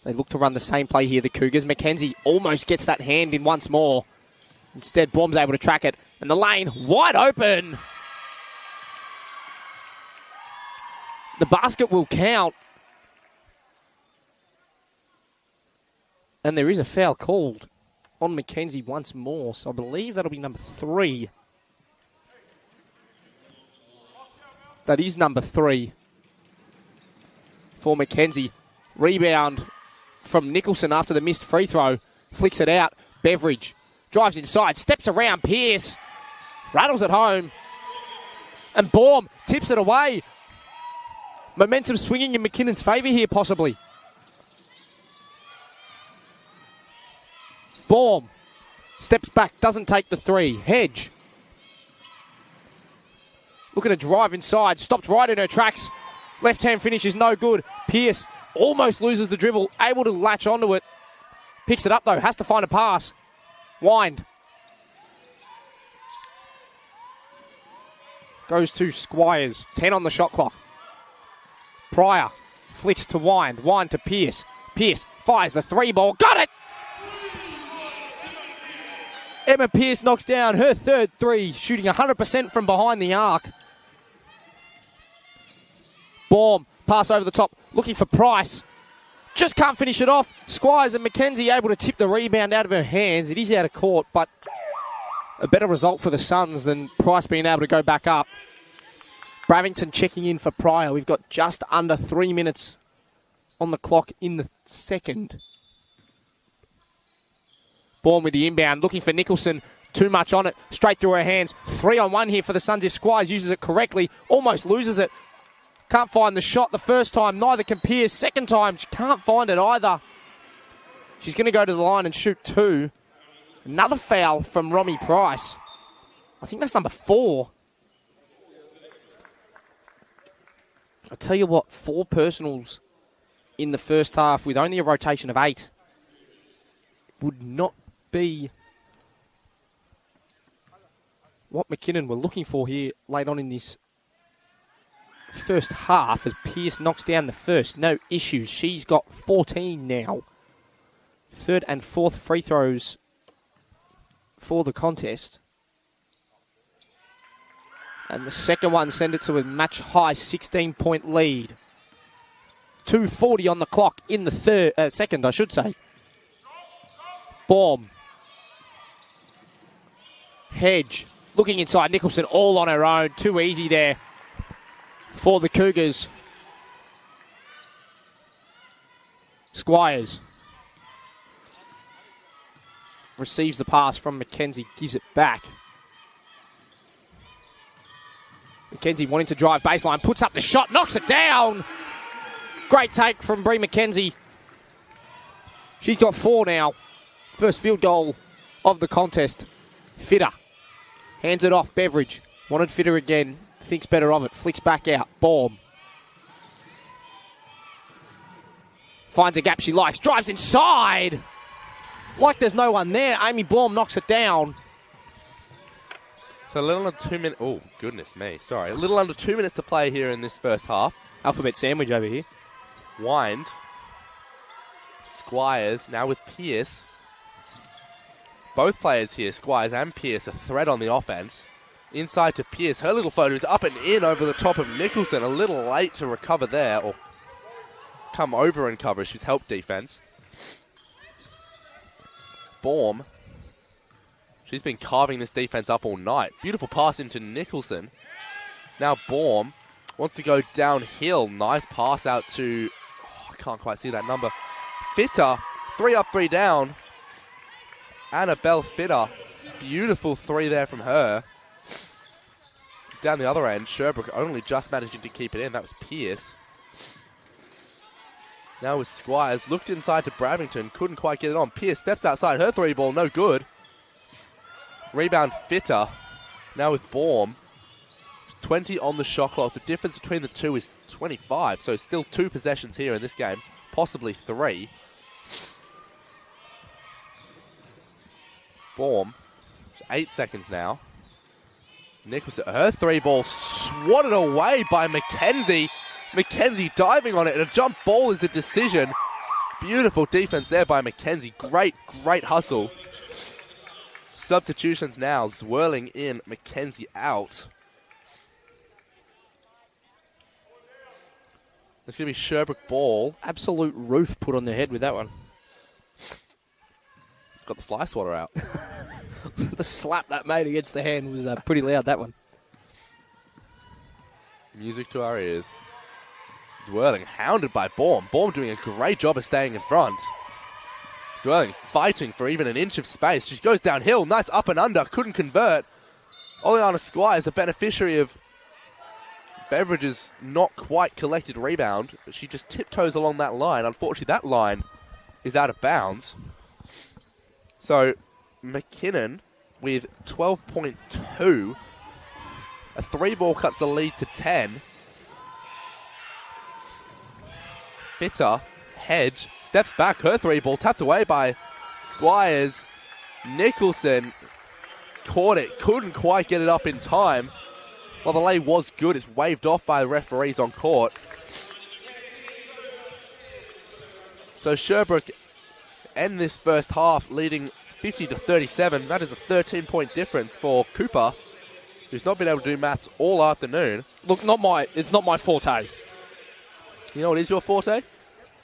They look to run the same play here, the Cougars. Mackenzie almost gets that hand in once more. Instead, Baum's able to track it. And the lane wide open. The basket will count. And there is a foul called on Mackenzie once more. So I believe that'll be number 3. That is number 3 for Mackenzie. Rebound from Nicholson after the missed free throw. Flicks it out. Beveridge drives inside. Steps around Pierce. Rattles it home. And Baum tips it away. Momentum swinging in McKinnon's favour here, possibly. Baum steps back, doesn't take the 3. Hedge. Looking to drive inside. Stopped right in her tracks. Left-hand finish is no good. Pierce almost loses the dribble. Able to latch onto it. Picks it up, though. Has to find a pass. Wind. Goes to Squires. 10 on the shot clock. Pryor flicks to Wind. Wind to Pierce. Pierce fires the 3 ball. Got it! Emma Pierce knocks down her third 3, shooting 100% from behind the arc. Baum, pass over the top, looking for Price. Just can't finish it off. Squires and Mackenzie able to tip the rebound out of her hands. It is out of court, but a better result for the Suns than Price being able to go back up. Bravington checking in for Pryor. We've got just under 3 minutes on the clock in the second. Baum with the inbound, looking for Nicholson. Too much on it, straight through her hands. 3-on-1 here for the Suns if Squires uses it correctly. Almost loses it. Can't find the shot the first time, neither can Pierce. Second time, she can't find it either. She's going to go to the line and shoot 2. Another foul from Romy Price. I think that's number 4. I'll tell you what, 4 personals in the first half with only a rotation of 8 would not be what McKinnon were looking for here late on in this first half as Pearce knocks down the first. No issues. She's got 14 now. Third and fourth free throws for the contest. And the second one sent it to a match-high 16-point lead. 2:40 on the clock in the second, I should say. Baum. Hedge. Looking inside. Nicholson all on her own. Too easy there for the Cougars. Squires. Receives the pass from Mackenzie. Gives it back. Mackenzie wanting to drive baseline. Puts up the shot. Knocks it down. Great take from Bree Mackenzie. She's got 4 now. First field goal of the contest. Fitter. Hands it off. Beveridge. Wanted Fitter again. Thinks better of it. Flicks back out. Baum. Finds a gap she likes. Drives inside. Like there's no one there. Amy Baum knocks it down. So a little under 2 minutes. Oh, goodness me. Sorry. A little under 2 minutes to play here in this first half. Alphabet sandwich over here. Wind. Squires now with Pearce. Both players here, Squires and Pearce, a threat on the offense. Inside to Pearce. Her little photo is up and in over the top of Nicholson. A little late to recover there, or come over and cover. She's helped defense. Baum. She's been carving this defense up all night. Beautiful pass into Nicholson. Now Baum wants to go downhill. Nice pass out to, I can't quite see that number. Fitter. 3 up, 3 down. Annabelle Fitter. Beautiful 3 there from her. Down the other end, Sherbrooke only just managing to keep it in. That was Pearce. Now with Squires. Looked inside to Bradington. Couldn't quite get it on. Pearce steps outside. Her 3 ball, no good. Rebound Fitter. Now with Baum. 20 on the shot clock. The difference between the two is 25. So still 2 possessions here in this game. Possibly 3. Baum. 8 seconds now. Nicholson. Her 3 ball swatted away by Mackenzie. Mackenzie diving on it. And a jump ball is a decision. Beautiful defense there by Mackenzie. Great hustle. Substitutions now. Zwirling in. Mackenzie out. It's going to be Sherbrooke ball. Absolute roof put on their head with that one. Got the fly swatter out. The slap that made against the hand was pretty loud, that one. Music to our ears. Zwirling hounded by Baum. Baum doing a great job of staying in front. Zwirling fighting for even an inch of space. She goes downhill. Nice up and under. Couldn't convert. Oleana Squires, the beneficiary of Beveridge's not quite collected rebound. But she just tiptoes along that line. Unfortunately, that line is out of bounds. So, McKinnon with 12.2. A 3 ball cuts the lead to 10. Fitter, Hedge, steps back. Her 3 ball tapped away by Squires. Nicholson caught it. Couldn't quite get it up in time. Well, the lay was good. It's waved off by the referees on court. So Sherbrooke end this first half leading 50-37. That is a 13-point difference for Cooper, who's not been able to do maths all afternoon. Look, it's not my forte. You know what is your forte?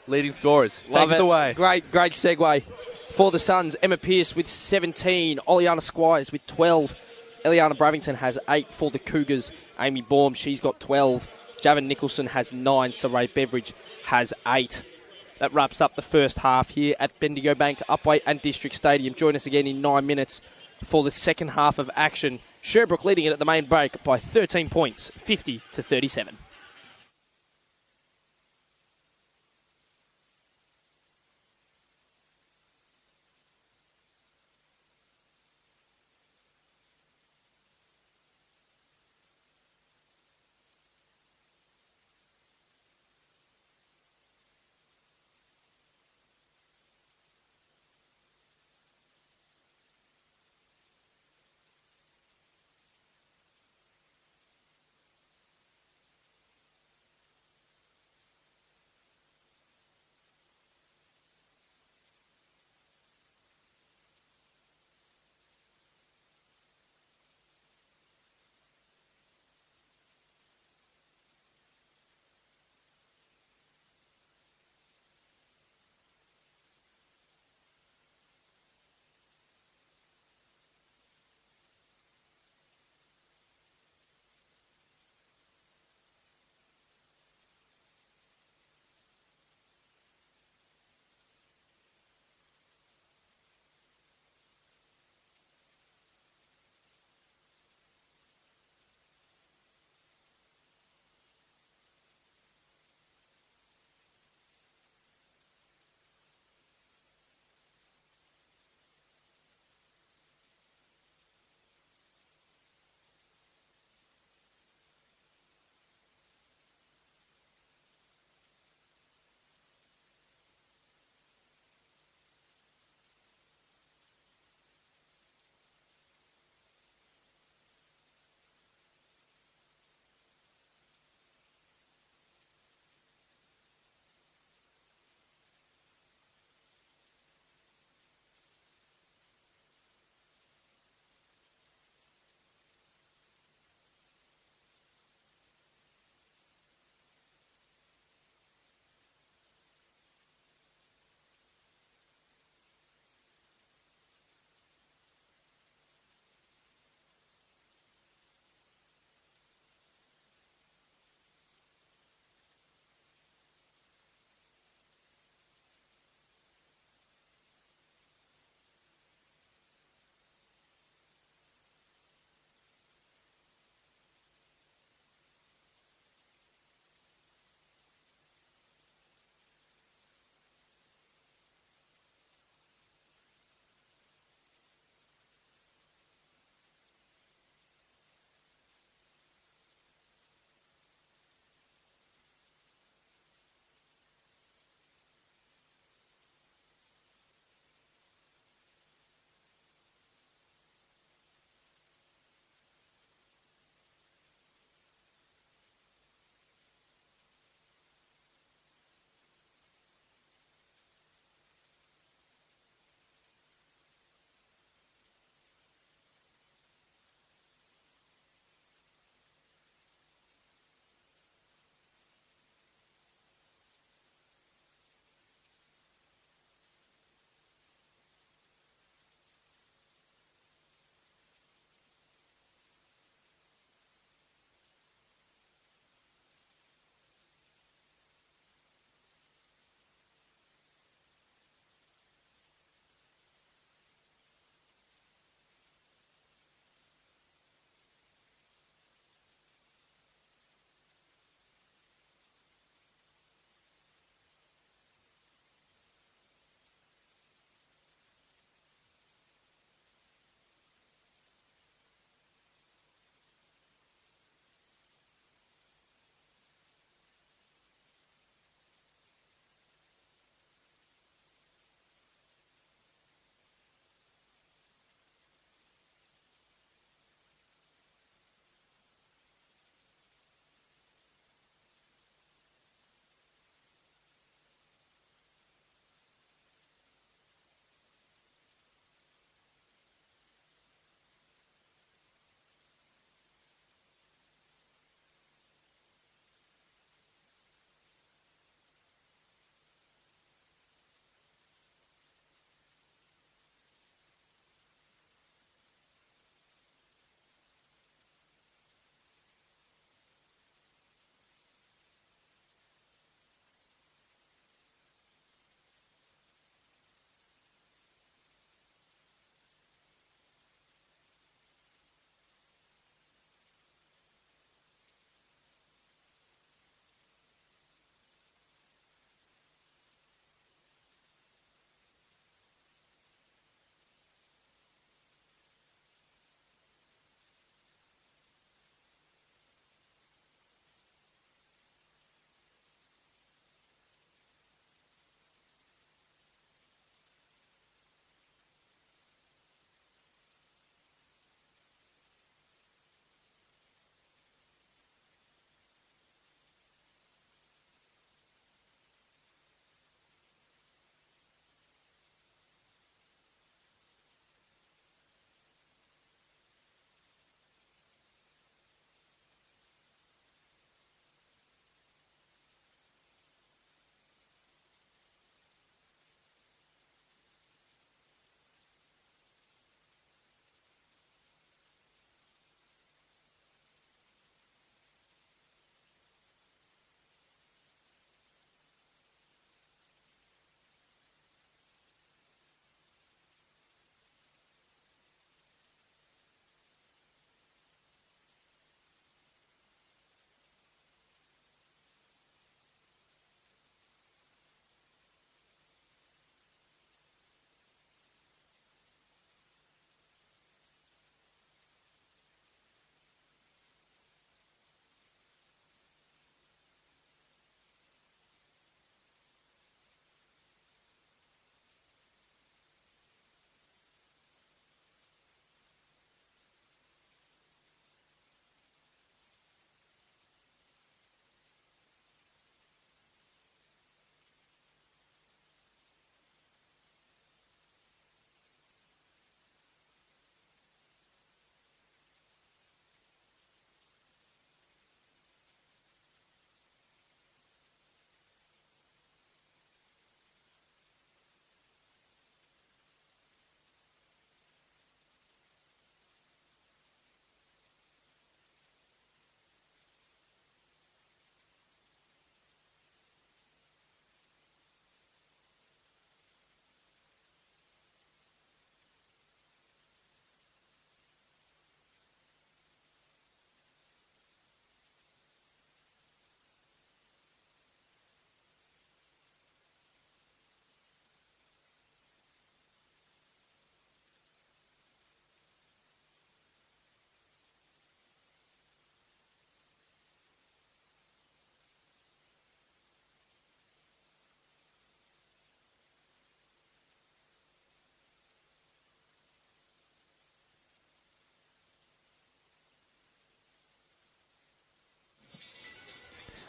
Leading scorers. Love Take us it. away. Great segue for the Suns. Emma Pearce with 17. Oleana Squires with 12. Eliana Bravington has 8 for the Cougars. Amy Baum, she's got 12. Javon Nicholson has 9. Saray Beveridge has 8. That wraps up the first half here at Bendigo Bank, Upwey and District Stadium. Join us again in 9 minutes for the second half of action. Sherbrooke leading it at the main break by 13 points, 50-37.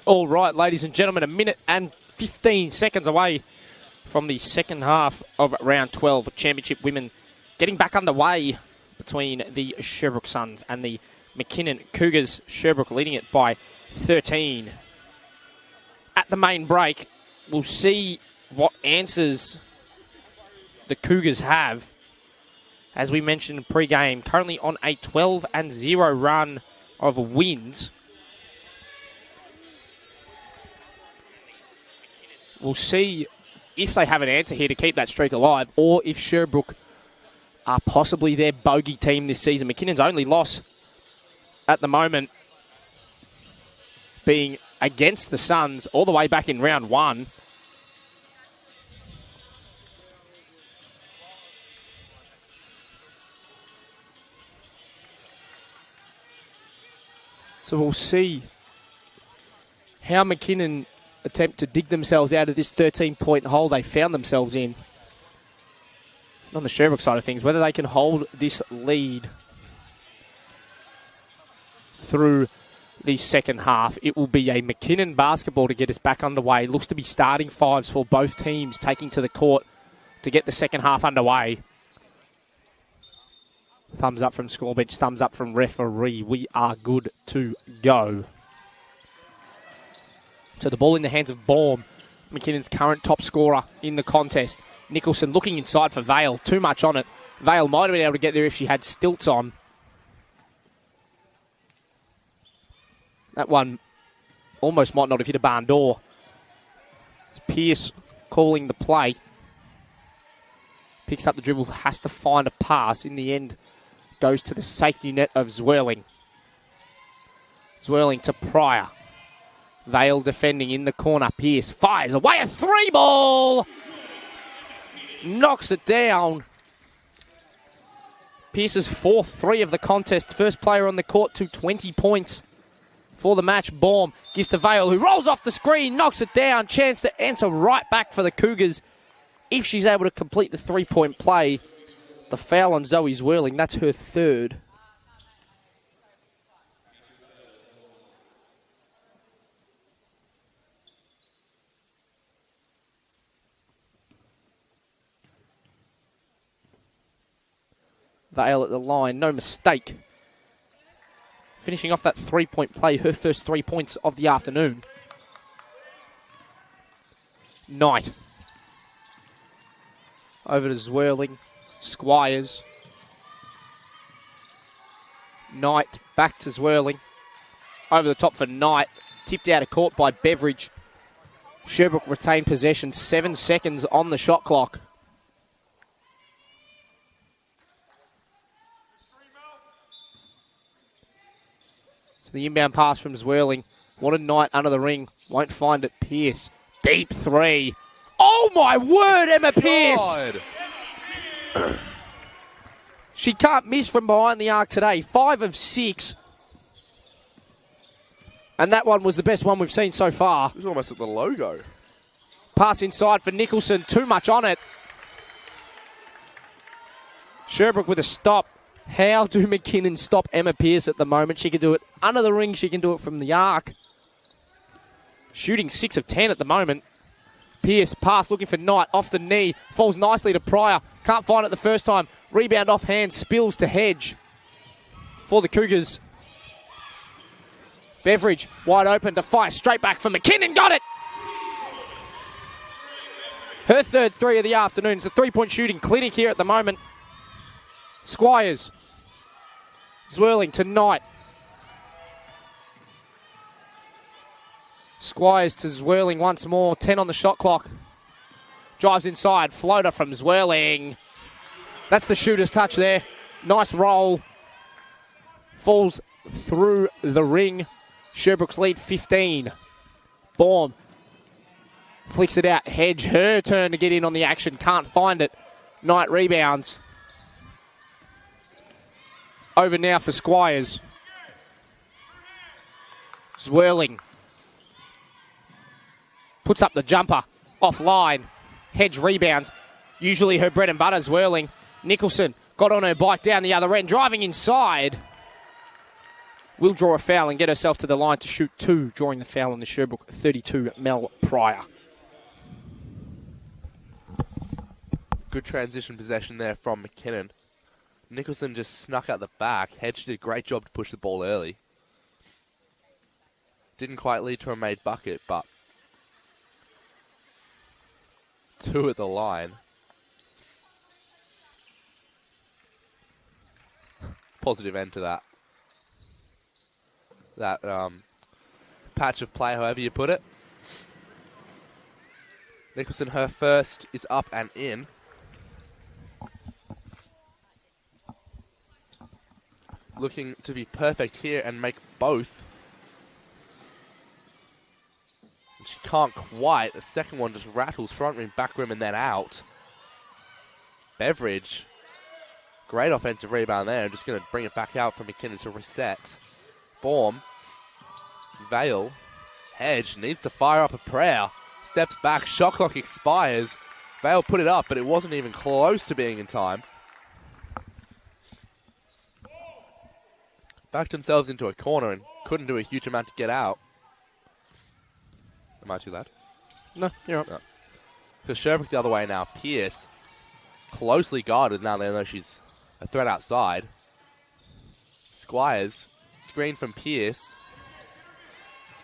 All right, ladies and gentlemen, 1 minute and 15 seconds away from the second half of round 12. Championship women getting back underway between the Sherbrooke Suns and the McKinnon Cougars. Sherbrooke leading it by 13. At the main break, we'll see what answers the Cougars have. As we mentioned pre-game, currently on a 12-0 run of wins. We'll see if they have an answer here to keep that streak alive, or if Sherbrooke are possibly their bogey team this season. McKinnon's only loss at the moment being against the Suns all the way back in round 1. So we'll see how McKinnon attempt to dig themselves out of this 13-point hole they found themselves in. On the Sherbrooke side of things, whether they can hold this lead through the second half. It will be a McKinnon basketball to get us back underway. Looks to be starting fives for both teams taking to the court to get the second half underway. Thumbs up from score bench, thumbs up from referee. We are good to go. So the ball in the hands of Baum, McKinnon's current top scorer in the contest. Nicholson looking inside for Vale. Too much on it. Vale might have been able to get there if she had stilts on. That one almost might not have hit a barn door. It's Pearce calling the play. Picks up the dribble, has to find a pass. In the end, goes to the safety net of Zwirling. Zwirling to Pryor. Vale defending in the corner. Pearce fires away a 3-ball. Knocks it down. Pearce's fourth 3 of the contest. First player on the court to 20 points for the match. Baum gives to Vale, who rolls off the screen, knocks it down. Chance to answer right back for the Cougars if she's able to complete the 3-point play. The foul on Zoe Zwirling, that's her third. Vale at the line, no mistake. Finishing off that 3-point play, her first 3 points of the afternoon. Knight. Over to Zwirling. Squires. Knight back to Zwirling. Over the top for Knight. Tipped out of court by Beveridge. Sherbrooke retained possession. 7 seconds on the shot clock. So the inbound pass from Zwirling. Wanted Knight under the ring. Won't find it. Pearce. Deep 3. Oh my word, Emma Pearce! She can't miss from behind the arc today. 5 of 6. And that one was the best one we've seen so far. It was almost at the logo. Pass inside for Nicholson. Too much on it. Sherbrooke with a stop. How do McKinnon stop Emma Pearce at the moment? She can do it under the ring. She can do it from the arc. Shooting 6 of 10 at the moment. Pearce pass looking for Knight. Off the knee. Falls nicely to Pryor. Can't find it the first time. Rebound off hand. Spills to Hedge for the Cougars. Beveridge wide open to fire. Straight back for McKinnon. Got it! Her third 3 of the afternoon. It's a 3-point shooting clinic here at the moment. Squires. Zwirling to Knight. Squires to Zwirling once more. 10 on the shot clock. Drives inside. Floater from Zwirling. That's the shooter's touch there. Nice roll. Falls through the ring. Sherbrooke's lead 15. Baum flicks it out. Hedge, her turn to get in on the action. Can't find it. Knight rebounds. Over now for Squires. Zwirling. Puts up the jumper. Offline. Hedge rebounds. Usually her bread and butter, Zwirling. Nicholson got on her bike down the other end. Driving inside. will draw a foul and get herself to the line to shoot 2, drawing the foul on the Sherbrooke 32, Mel Pryor. Good transition possession there from McKinnon. Nicholson just snuck out the back. Hedge did a great job to push the ball early. Didn't quite lead to a made bucket, but 2 at the line. Positive end to that patch of play, however you put it. Nicholson, her first is up and in. Looking to be perfect here and make both. And she can't quite. The second one just rattles front rim, back rim, and then out. Beveridge. Great offensive rebound there. I'm just going to bring it back out for McKinnon to reset. Baum. Vale. Hedge needs to fire up a prayer. Steps back. Shot clock expires. Vale put it up, but it wasn't even close to being in time. Backed themselves into a corner and couldn't do a huge amount to get out. Am I too loud? No, you're right. No. So Sherbrooke the other way now. Pierce. Closely guarded now they know she's a threat outside. Squires. Screen from Pierce.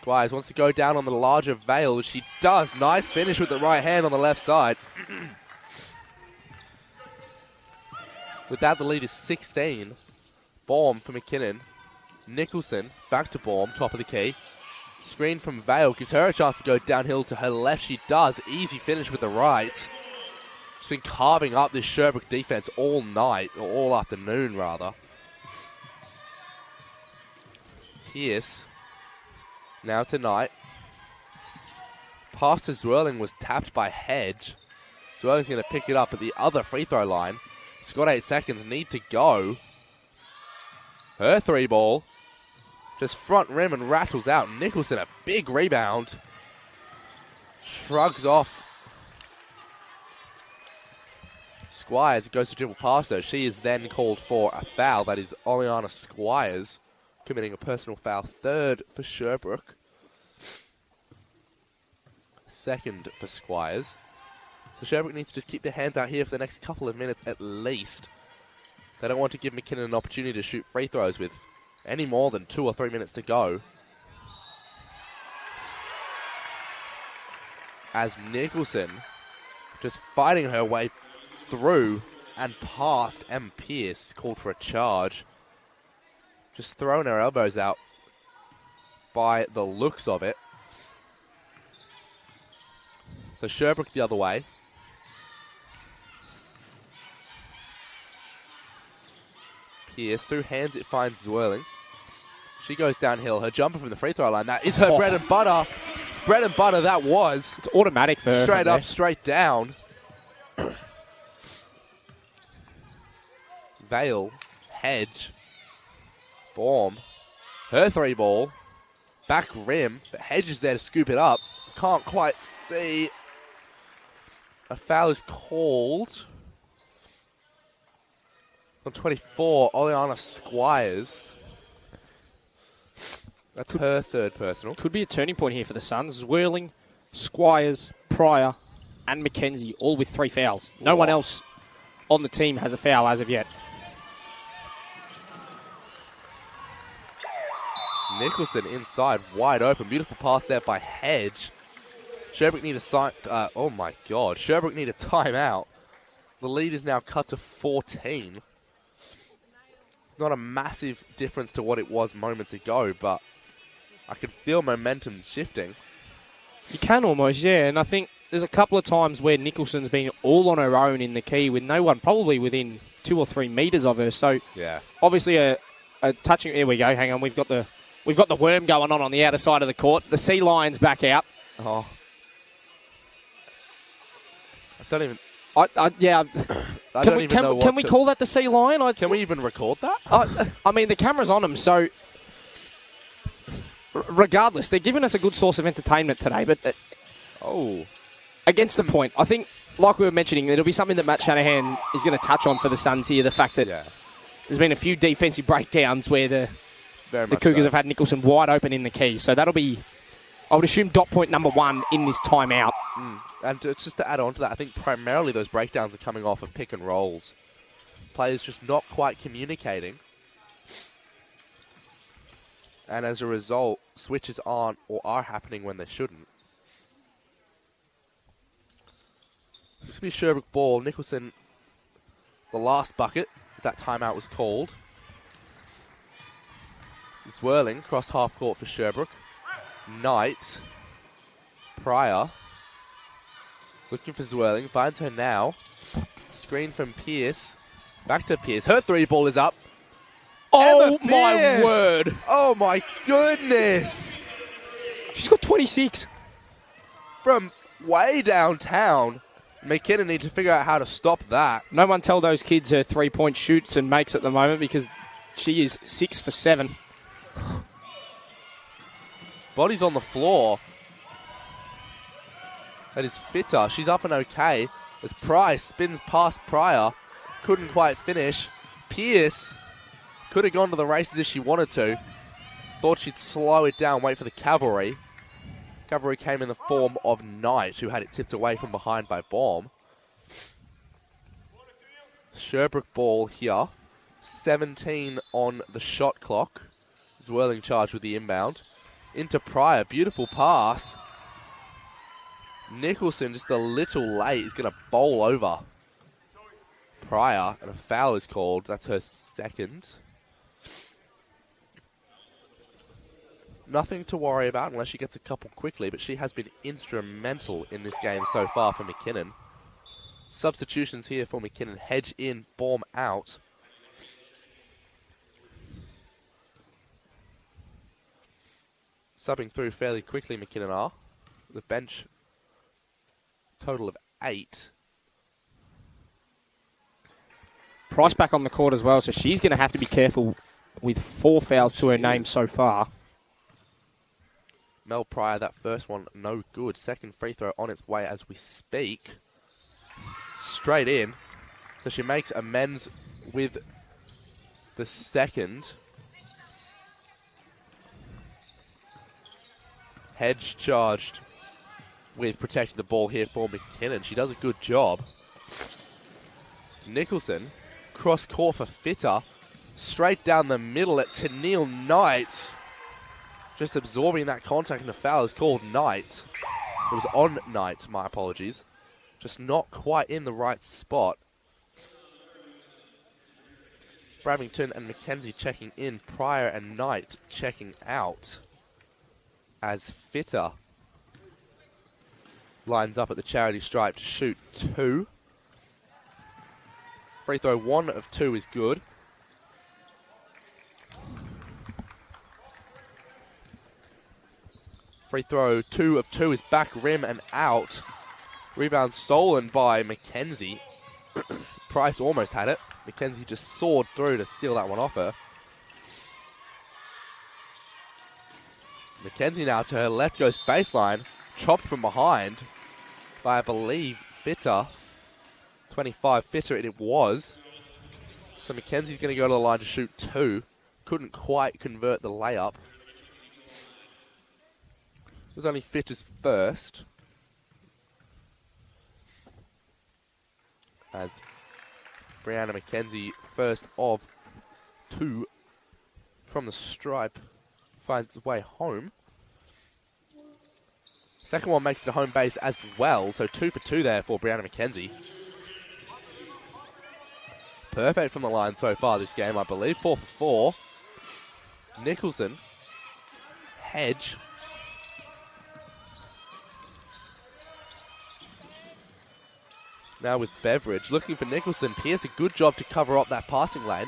Squires wants to go down on the larger Vale. She does. Nice finish with the right hand on the left side. With that, the lead is 16. Baum for McKinnon. Nicholson back to Baum, top of the key. Screen from Vale gives her a chance to go downhill to her left. She does. Easy finish with the right. She's been carving up this Sherbrooke defense all night, or all afternoon rather. Pierce. Now to Knight. Pass to Zwirling was tapped by Hedge. Zwirling's going to pick it up at the other free throw line. She's got 8 seconds, need to go. Her 3 ball. Just front rim and rattles out. Nicholson, a big rebound. Shrugs off. Squires goes to dribble past her. She is then called for a foul. That is Oleana Squires committing a personal foul. 3rd for Sherbrooke. 2nd for Squires. So Sherbrooke needs to just keep their hands out here for the next couple of minutes at least. They don't want to give McKinnon an opportunity to shoot free throws with any more than 2 or 3 minutes to go. As Nicholson just fighting her way through and past M. Pierce, called for a charge. Just throwing her elbows out by the looks of it. So Sherbrooke the other way. Pierce through hands, it finds Zwirling. She goes downhill. Her jumper from the free throw line. That is her bread and butter. Bread and butter that was. It's automatic for her. Straight up, straight down. Vale, Hedge, Baum. Her 3 ball. Back rim. But Hedge is there to scoop it up. Can't quite see. A foul is called. On 24, Oleana Squires. That's her 3rd personal. Could be a turning point here for the Suns. Zwirling, Squires, Pryor, and McKenzie, all with 3 fouls. No one else on the team has a foul as of yet. Nicholson inside, wide open. Beautiful pass there by Hedge. Sherbrooke need a oh my God. Sherbrooke need a timeout. The lead is now cut to 14. Not a massive difference to what it was moments ago, but I could feel momentum shifting. You can almost, yeah. And I think there's a couple of times where Nicholson's been all on her own in the key with no one probably within 2 or 3 metres of her. So yeah, obviously a touching. Here we go. Hang on, we've got the worm going on the outer side of the court. The sea lion's back out. Oh, I don't even. Yeah. Can we call that the sea lion? Can we even record that? I mean, the camera's on them, so regardless, they're giving us a good source of entertainment today. But against the point, I think, like we were mentioning, it'll be something that Matt Shanahan is going to touch on for the Suns here. The fact that there's been a few defensive breakdowns where the Very the much Cougars so. have had Nicholson wide open in the key. So that'll be, I would assume, dot point number 1 in this timeout. And just to add on to that, I think primarily those breakdowns are coming off of pick and rolls. Players just not quite communicating. And as a result, switches aren't or are happening when they shouldn't. This will be Sherbrooke ball. Nicholson, the last bucket, as that timeout was called. Zwirling, cross half court for Sherbrooke. Knight, Pryor, looking for Zwirling, finds her now. Screen from Pierce, back to Pierce. Her 3-ball is up. Oh, Emma my Pierce! word. Oh, my goodness. She's got 26. From way downtown. McKinnon needs to figure out how to stop that. No one tell those kids her 3-point shoots and makes at the moment because she is 6 for 7. Body's on the floor. That is Fitter. She's up and okay. As Price spins past Pryor. Couldn't quite finish. Pierce could have gone to the races if she wanted to. Thought she'd slow it down, wait for the cavalry. Cavalry came in the form of Knight, who had it tipped away from behind by Baum. Sherbrooke ball here. 17 on the shot clock. Zwirling charged with the inbound. Into Pryor. Beautiful pass. Nicholson just a little late. He's going to bowl over Pryor, and a foul is called. That's her second. Nothing to worry about unless she gets a couple quickly, but she has been instrumental in this game so far for McKinnon. Substitutions here for McKinnon. Hedge in, Baum out. Subbing through fairly quickly, McKinnon are. The bench, total of 8. Price back on the court as well, so she's going to have to be careful with 4 fouls to her name so far. Mel Pryor, that first one, no good. Second free throw on its way as we speak. Straight in. So she makes amends with the second. Hedge charged with protecting the ball here for McKinnon. She does a good job. Nicholson, cross court for Fitter. Straight down the middle at Tennille Knight. Just absorbing that contact, and the foul is called Knight. It was on Knight, my apologies. Just not quite in the right spot. Bravington and McKenzie checking in. Pryor and Knight checking out. As Fitter lines up at the charity stripe to shoot 2. Free throw 1 of 2 is good. Free throw 2 of 2 is back rim and out. Rebound stolen by McKenzie. Price almost had it. McKenzie just soared through to steal that one off her. McKenzie now to her left goes baseline. Chopped from behind by, I believe, Fitter. 25 Fitter it was. So McKenzie's going to go to the line to shoot 2. Couldn't quite convert the layup. It was only Fitter's first. As Brianna McKenzie, first of 2 from the stripe, finds its way home. Second one makes it a home base as well, so 2 for 2 there for Brianna McKenzie. Perfect from the line so far this game, I believe. 4 for 4. Nicholson. Hedge. Now with Beveridge, looking for Nicholson. Pierce, a good job to cover up that passing lane.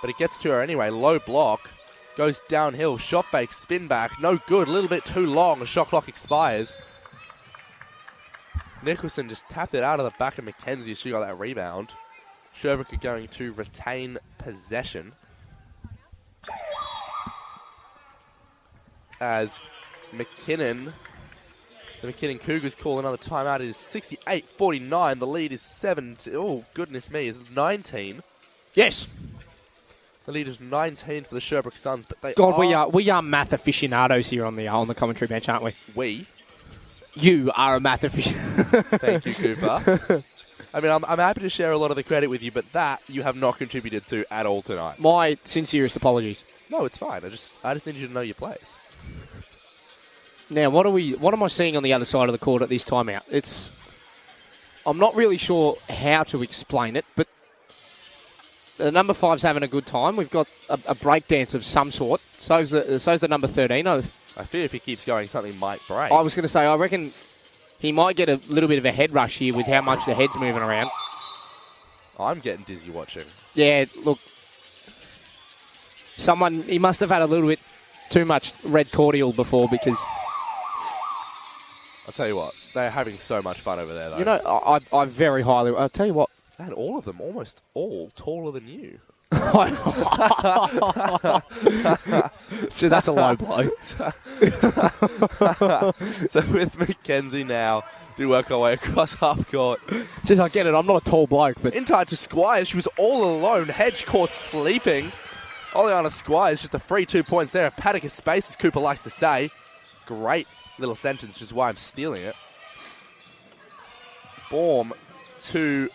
But it gets to her anyway. Low block. Goes downhill. Shot fake. Spin back. No good. A little bit too long. The shot clock expires. Nicholson just tapped it out of the back of McKenzie as she got that rebound. Sherbrooke are going to retain possession. As McKinnon... The McKinnon Cougars call another timeout. It is 68-49. The lead is 7. Oh, goodness me. It's 19. Yes. The lead is 19 for the Sherbrooke Suns, but they God, we are math aficionados here on the commentary bench, aren't we? We? You are a math aficionado. Thank you, Cooper. I mean, I'm happy to share a lot of the credit with you, but that you have not contributed to at all tonight. My sincerest apologies. No, it's fine. I just need you to know your place. Now, what am I seeing on the other side of the court at this timeout? I'm not really sure how to explain it, but the number 5's having a good time. We've got a breakdance of some sort. So's the number 13. I fear if he keeps going, something might break. I was going to say, I reckon he might get a little bit of a head rush here with how much the head's moving around. I'm getting dizzy watching. Yeah, look. He must have had a little bit too much red cordial before because... I'll tell you what, they're having so much fun over there, though. You know, I very highly... I'll tell you what. And all of them, almost all, taller than you. So that's a low blow. So with Mackenzie now, we work our way across half court. Just, I get it, I'm not a tall bloke, but... In tight to Squires, she was all alone. Hedge court sleeping. Oleana Squires, just a free 2 points there. A paddock of space, as Cooper likes to say. Great little sentence, which is why I'm stealing it. Baum to...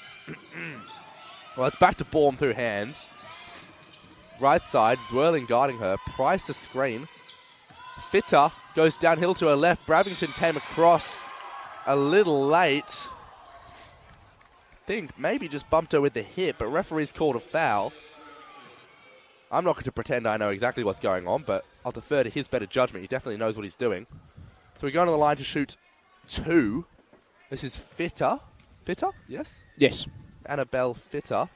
well, it's back to Baum through hands. Right side, Zwirling guarding her. Price to screen. Fitter goes downhill to her left. Bravington came across a little late. I think maybe just bumped her with the hip, but referee's called a foul. I'm not going to pretend I know exactly what's going on, but I'll defer to his better judgment. He definitely knows what he's doing. So we go on the line to shoot 2. This is Fitter. Fitter? Yes? Yes. Annabelle Fitter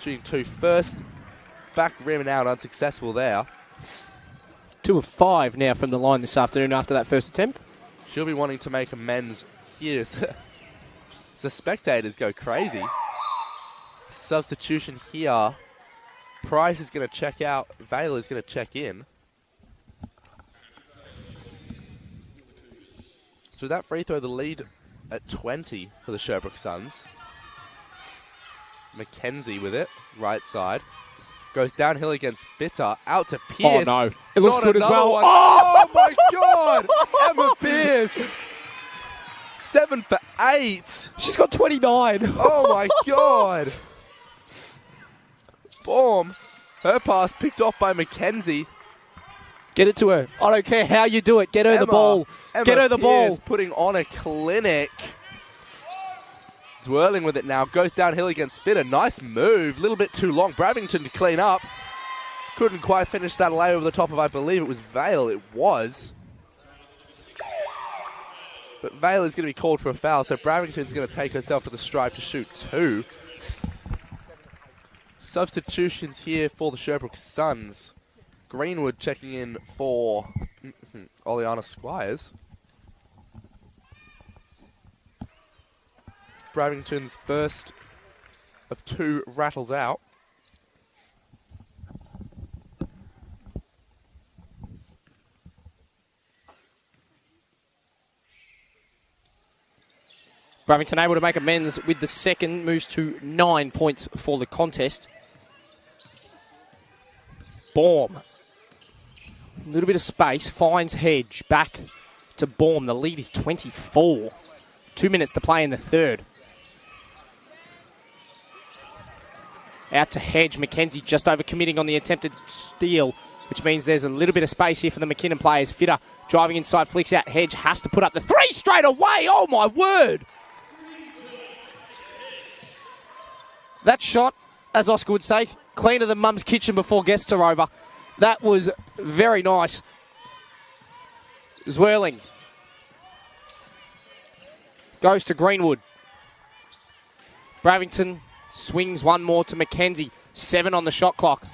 shooting 2 first. Back rim and out, unsuccessful there. 2 of 5 now from the line this afternoon after that first attempt. She'll be wanting to make amends here. The spectators go crazy. Substitution here. Price is going to check out. Vale is going to check in. So that free throw, the lead at 20 for the Sherbrooke Suns. Mackenzie with it, right side. Goes downhill against Fitter, out to Pierce. Oh, no. It looks good as well. One. Oh, my God. Emma Pierce. 7 for 8. She's got 29. Oh, my God. Boom. Her pass picked off by Mackenzie. Get it to her. I don't care how you do it. Get her the ball. Get her the Pierce ball. Putting on a clinic. Zwirling with it now. Goes downhill against Fitter. Nice move. A little bit too long. Bravington to clean up. Couldn't quite finish that lay over the top of, I believe it was Vale. It was. But Vale is going to be called for a foul, so Bravington's going to take herself to the stripe to shoot 2. Substitutions here for the Sherbrooke Suns. Greenwood checking in for Oleana Squires. Bravington's first of 2 rattles out. Bravington able to make amends with the second, moves to 9 points for the contest. Baum. A little bit of space, finds Hedge, back to Baum. The lead is 24. 2 minutes to play in the third. Out to Hedge. Mackenzie just overcommitting on the attempted steal, which means there's a little bit of space here for the McKinnon players. Fitter driving inside, flicks out. Hedge has to put up the 3 straight away. Oh, my word. That shot, as Oscar would say, cleaner than Mum's kitchen before guests are over. That was very nice. Zwirling. Goes to Greenwood. Bravington swings one more to Mackenzie. 7 on the shot clock.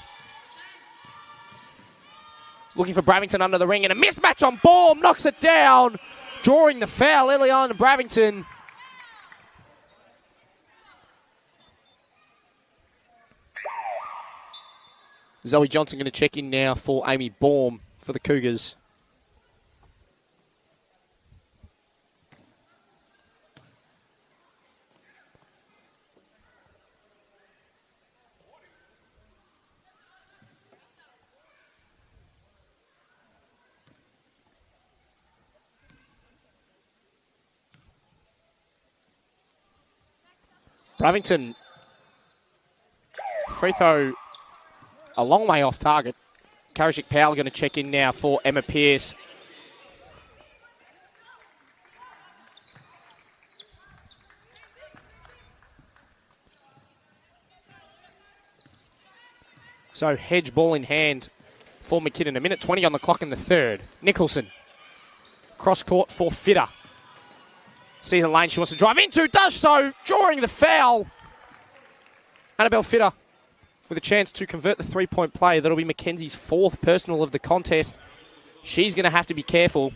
Looking for Bravington under the ring and a mismatch on Baum. Knocks it down. Drawing the foul, Eliana Bravington. Zoe Johnson going to check in now for Amy Baum for the Cougars. Bravington, free throw a long way off target. Karajik Powell going to check in now for Emma Pearce. So Hedge ball in hand for McKinnon. 1:20 on the clock in the third. Nicholson. Cross court for Fitter. Sees a lane she wants to drive into. Does so. Drawing the foul. Annabelle Fitter with a chance to convert the three-point play. That'll be Mackenzie's fourth personal of the contest. She's going to have to be careful.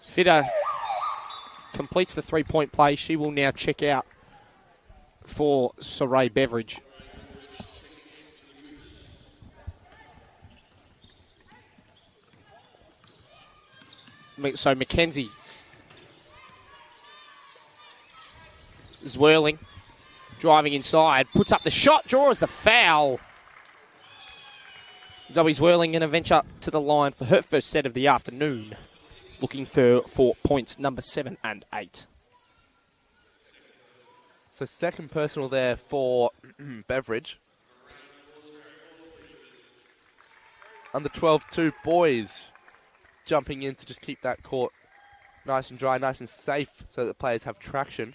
Fitter completes the three-point play. She will now check out for Saray Beveridge. So Mackenzie Zwirling, driving inside, puts up the shot, draws the foul. Zoe Zwirling going to venture to the line for her first set of the afternoon, looking for points number 7 and 8. So second personal there for Beveridge. Under 12-2 boys jumping in to just keep that court nice and dry, nice and safe so that the players have traction.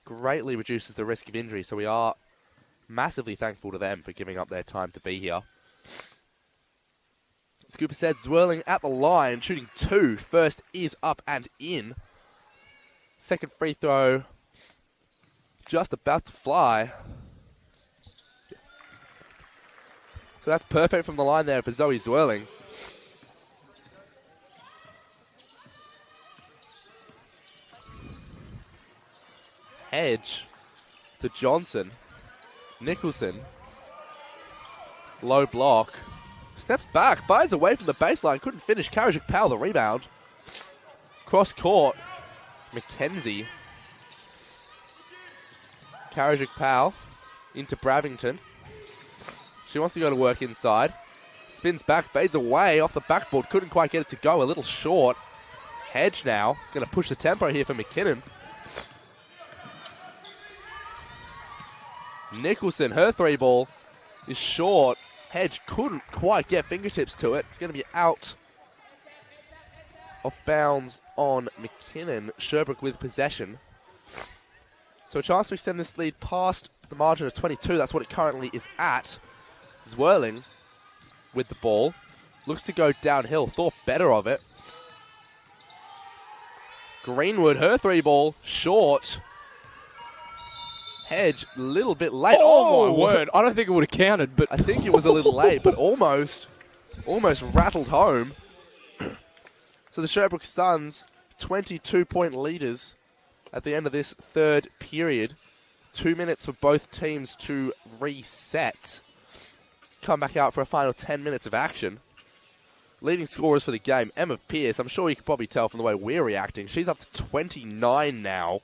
Greatly reduces the risk of injury, so we are massively thankful to them for giving up their time to be here. Scooper said Zwirling at the line, shooting 2. First is up and in. Second free throw just about to fly. So that's perfect from the line there for Zoe Zwirling. Hedge to Johnson. Nicholson. Low block. Steps back, fires away from the baseline, couldn't finish. Karajik Powell the rebound. Cross court. Mackenzie. Karajik Powell into Bravington. She wants to go to work inside. Spins back, fades away off the backboard. Couldn't quite get it to go, a little short. Hedge now, going to push the tempo here for McKinnon. Nicholson, her three ball is short. Hedge couldn't quite get fingertips to it. It's going to be out of bounds on McKinnon. Sherbrooke with possession. So a chance to extend this lead past the margin of 22. That's what it currently is at. Zwirling with the ball. Looks to go downhill. Thought better of it. Greenwood, her three ball, short. Hedge, a little bit late. Oh, my word. I don't think it would have counted, but I think it was a little late, but almost rattled home. So the Sherbrooke Suns, 22-point leaders at the end of this third period. 2 minutes for both teams to reset. Come back out for a final 10 minutes of action. Leading scorers for the game, Emma Pearce. I'm sure you can probably tell from the way we're reacting. She's up to 29 now.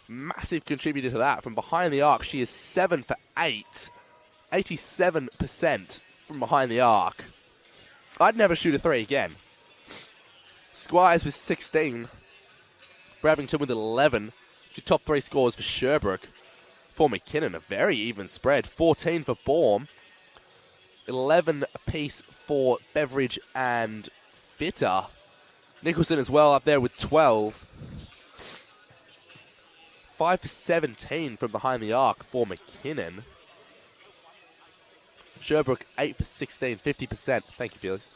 Massive contributor to that. From behind the arc, she is 7 for 8. 87% from behind the arc. I'd never shoot a 3 again. Squires with 16. Bravington with 11. Two top 3 scores for Sherbrooke. For McKinnon, a very even spread. 14 for Baum. 11 apiece for Beveridge and Fitter. Nicholson as well up there with 12. 5 for 17 from behind the arc for McKinnon. Sherbrooke 8 for 16, 50%. Thank you, Felix.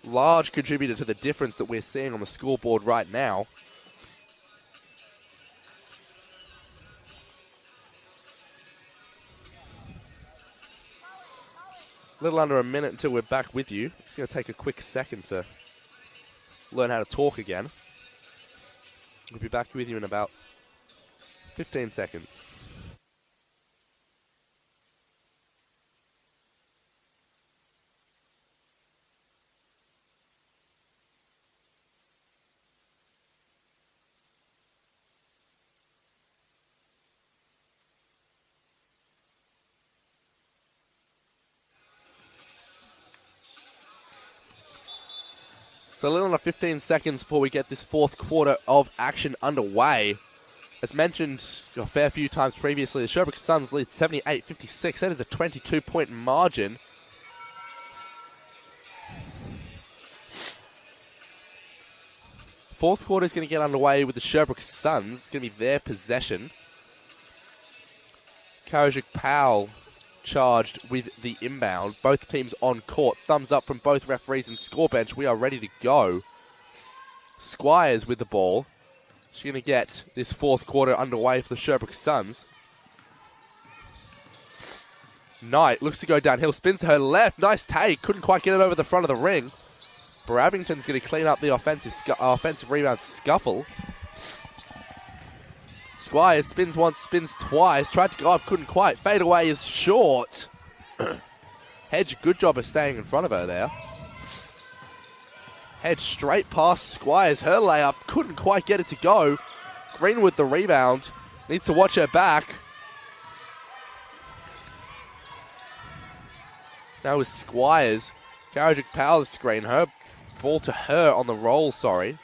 Large contributor to the difference that we're seeing on the scoreboard right now. A little under a minute until we're back with you. It's going to take a quick second to learn how to talk again. We'll be back with you in about 15 seconds. So a little under 15 seconds before we get this fourth quarter of action underway. As mentioned a fair few times previously, the Sherbrooke Suns lead 78-56. That is a 22-point margin. Fourth quarter is going to get underway with the Sherbrooke Suns. It's going to be their possession. Karajuk Powell charged with the inbound. Both teams on court. Thumbs up from both referees and score bench. We are ready to go. Squires with the ball. She's going to get this fourth quarter underway for the Sherbrooke Suns. Knight looks to go downhill, spins to her left. Nice take. Couldn't quite get it over the front of the ring. Bravington's going to clean up the offensive rebound scuffle. Squires spins once, spins twice. Tried to go up, couldn't quite. Fade away is short. Hedge, good job of staying in front of her there. Hedge straight past Squires. Her layup couldn't quite get it to go. Greenwood the rebound. Needs to watch her back. Now is Squires. Karajuk Powell the screen. Her ball to her on the roll, sorry.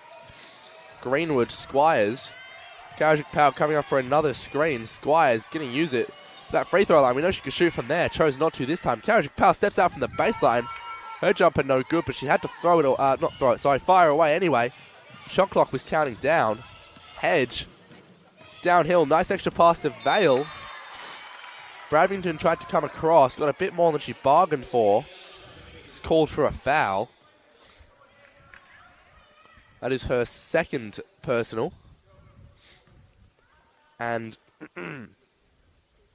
Greenwood, Squires. Karajuk Powell coming up for another screen. Squires going to use it for that free throw line. We know she could shoot from there. Chose not to this time. Karajuk Powell steps out from the baseline. Her jumper no good, but she had to throw it, not throw it, sorry, fire away anyway. Shot clock was counting down. Hedge. Downhill, nice extra pass to Vale. Bravington tried to come across, got a bit more than she bargained for. It's called for a foul. That is her second personal. And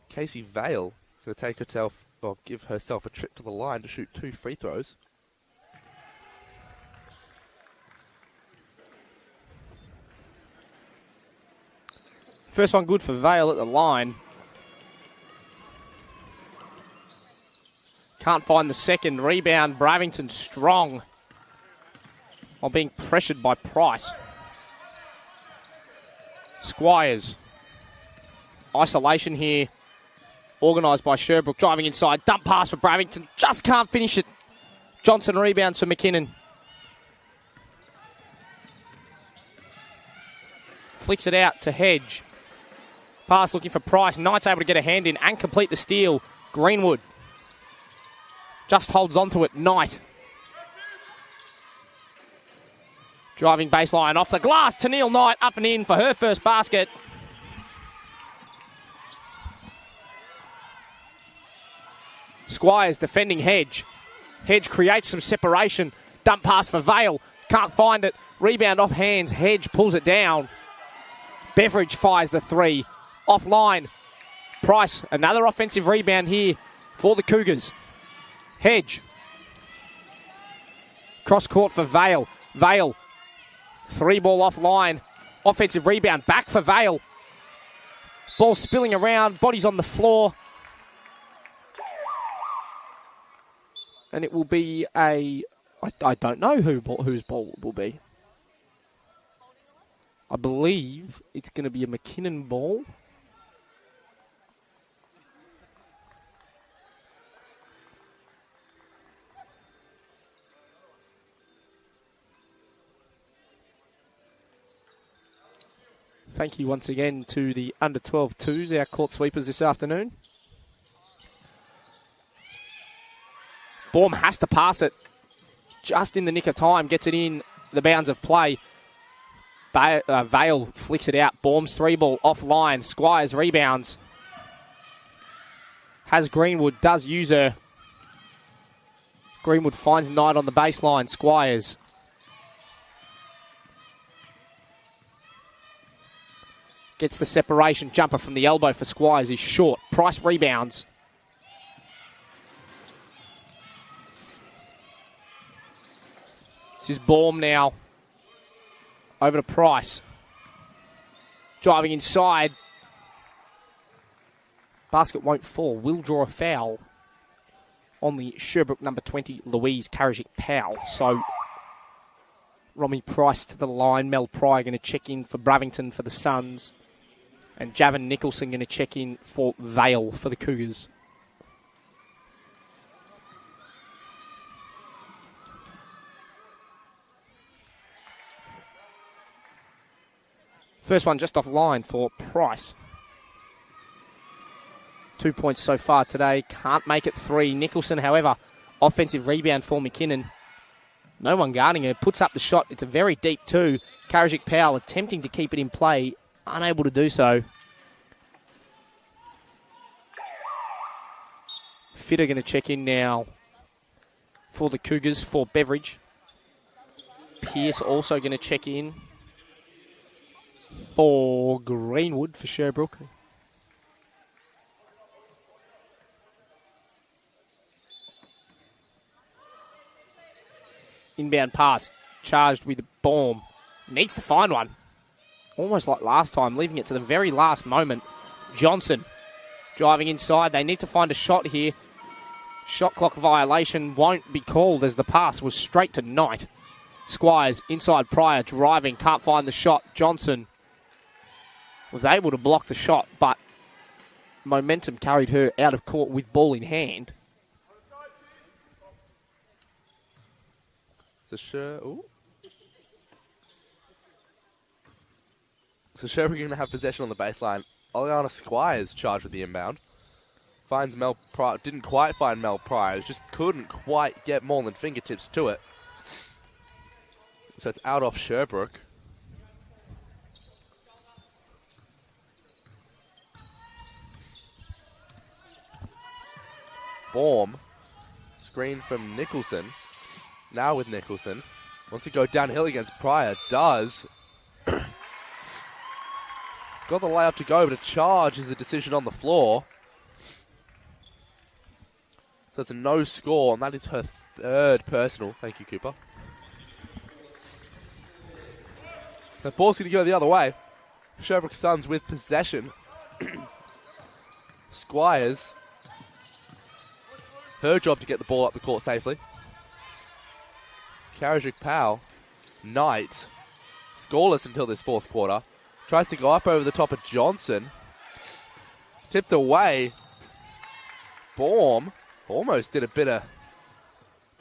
Casey Vale going to take herself, or give herself a trip to the line to shoot 2 free throws. First one good for Vale at the line. Can't find the second. Rebound, Bravington strong while being pressured by Price. Squires. Isolation here. Organised by Sherbrooke. Driving inside. Dump pass for Bravington. Just can't finish it. Johnson rebounds for McKinnon. Flicks it out to Hedge. Pass looking for Price. Knight's able to get a hand in and complete the steal. Greenwood just holds on to it. Knight. Driving baseline off the glass. Tennille Knight up and in for her first basket. Squires defending Hedge. Hedge creates some separation. Dump pass for Vale. Can't find it. Rebound off hands. Hedge pulls it down. Beveridge fires the three. Offline. Price, another offensive rebound here for the Cougars. Hedge. Cross court for Vale. Vale. 3-ball offline. Offensive rebound back for Vale. Ball spilling around. Bodies on the floor. And it will be I don't know whose ball it will be. I believe it's going to be a McKinnon ball. Thank you once again to the under-12 twos, our court sweepers this afternoon. Baum has to pass it just in the nick of time, gets it in the bounds of play. Vale flicks it out. Baum's 3-ball offline. Squires rebounds. Has Greenwood, does use her. Greenwood finds Knight on the baseline. Squires. Gets the separation. Jumper from the elbow for Squires is short. Price rebounds. This is Baum now. Over to Price. Driving inside. Basket won't fall. Will draw a foul on the Sherbrooke number 20, Louise Karajuk Powell. So, Romy Price to the line. Mel Pryor going to check in for Bravington for the Suns. And Javon Nicholson going to check in for Vale for the Cougars. First one just off line for Price. 2 points so far today. Can't make it 3. Nicholson, however, offensive rebound for McKinnon. No one guarding her. Puts up the shot. It's a very deep 2. Karajic Powell attempting to keep it in play. Unable to do so. Fitter going to check in now for the Cougars for Beveridge. Pearce also going to check in for Greenwood for Sherbrooke. Inbound pass, charged with Baum. Needs to find one. Almost like last time, leaving it to the very last moment. Johnson driving inside. They need to find a shot here. Shot clock violation won't be called as the pass was straight to Knight. Squires inside Pryor, driving, can't find the shot. Johnson was able to block the shot, but momentum carried her out of court with ball in hand. So Sherbrooke going to have possession on the baseline. Oleana Squires charged with the inbound. Finds Mel Pryor. Didn't quite find Mel Pryor. Just couldn't quite get more than fingertips to it. So it's out off Sherbrooke. Baum. Screen from Nicholson. Now with Nicholson. Wants to go downhill against Pryor. Does. Got the layup to go, but a charge is the decision on the floor. So it's a no score, and that is her 3rd personal. Thank you, Cooper. The ball's going to go the other way. Sherbrooke Suns with possession. Squires. Her job to get the ball up the court safely. Karajic Powell. Knight. Scoreless until this 4th quarter. Tries to go up over the top of Johnson. Tipped away. Baum almost did a bit of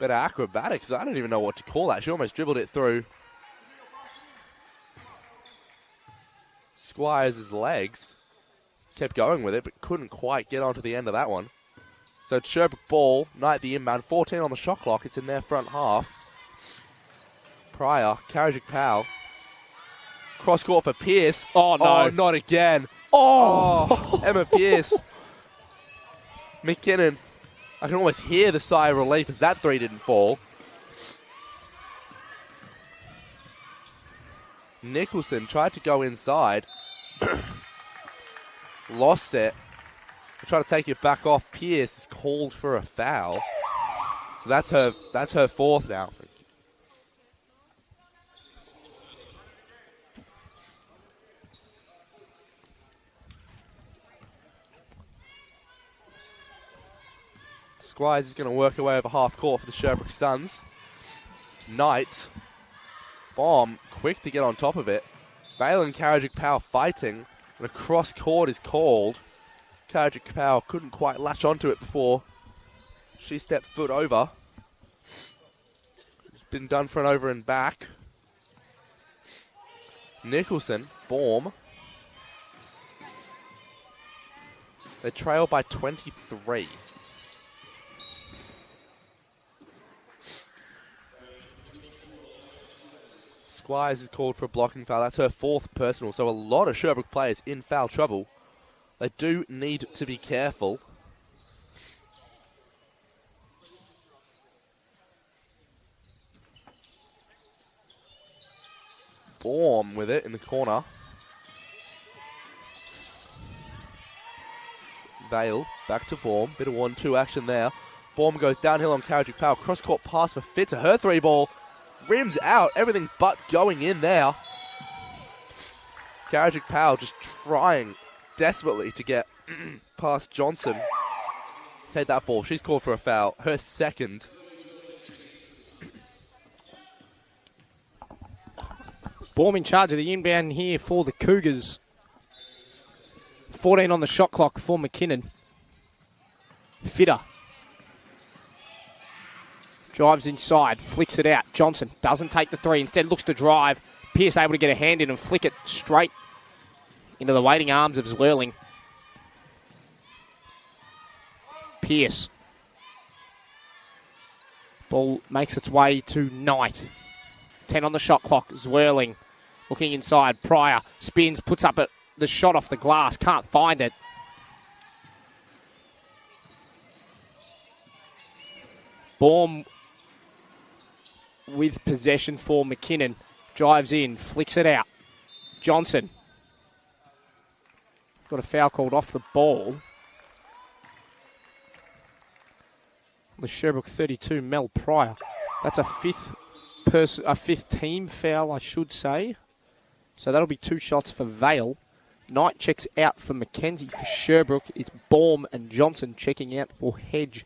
acrobatics. I don't even know what to call that. She almost dribbled it through Squires' legs. Kept going with it, but couldn't quite get onto the end of that one. So it's Sherbrooke ball. Knight the inbound. 14 on the shot clock. It's in their front half. Pryor. Karajic Powell. Cross court for Pearce. Oh, no. Oh, not again. Oh, Emma Pearce. McKinnon. I can almost hear the sigh of relief as that 3 didn't fall. Nicholson tried to go inside. Lost it. Try to take it back off. Pearce is called for a foul. So that's her 4th now. Squires is going to work her way over half court for the Sherbrooke Suns. Knight. Baum, quick to get on top of it. Bale and Karajic Powell fighting. And a cross court is called. Karajic Powell couldn't quite latch onto it before she stepped foot over. It's been done for an over and back. Nicholson, Baum. They trail by 23. Squires is called for a blocking foul. That's her 4th personal. So a lot of Sherbrooke players in foul trouble. They do need to be careful. Baum with it in the corner. Vale back to Baum. Bit of 1-2 action there. Baum goes downhill on Karajic Powell. Cross-court pass for Fitzer. Her 3 ball. Rims out, everything but going in there. Karajic Powell just trying desperately to get past Johnson. Take that ball. She's called for a foul. Her 2nd. Baum in charge of the inbound here for the Cougars. 14 on the shot clock for McKinnon. Fitter. Drives inside, flicks it out. Johnson doesn't take the 3, instead looks to drive. Pearce able to get a hand in and flick it straight into the waiting arms of Zwirling. Pierce. Ball makes its way to Knight. 10 on the shot clock. Zwirling looking inside. Pryor spins, puts up the shot off the glass. Can't find it. Baum with possession for McKinnon. Drives in, flicks it out. Johnson. Got a foul called off the ball. The Sherbrooke 32, Mel Pryor. That's a fifth team foul, I should say. So that'll be 2 shots for Vale. Knight checks out for Mackenzie. For Sherbrooke, it's Baum and Johnson checking out for Hedge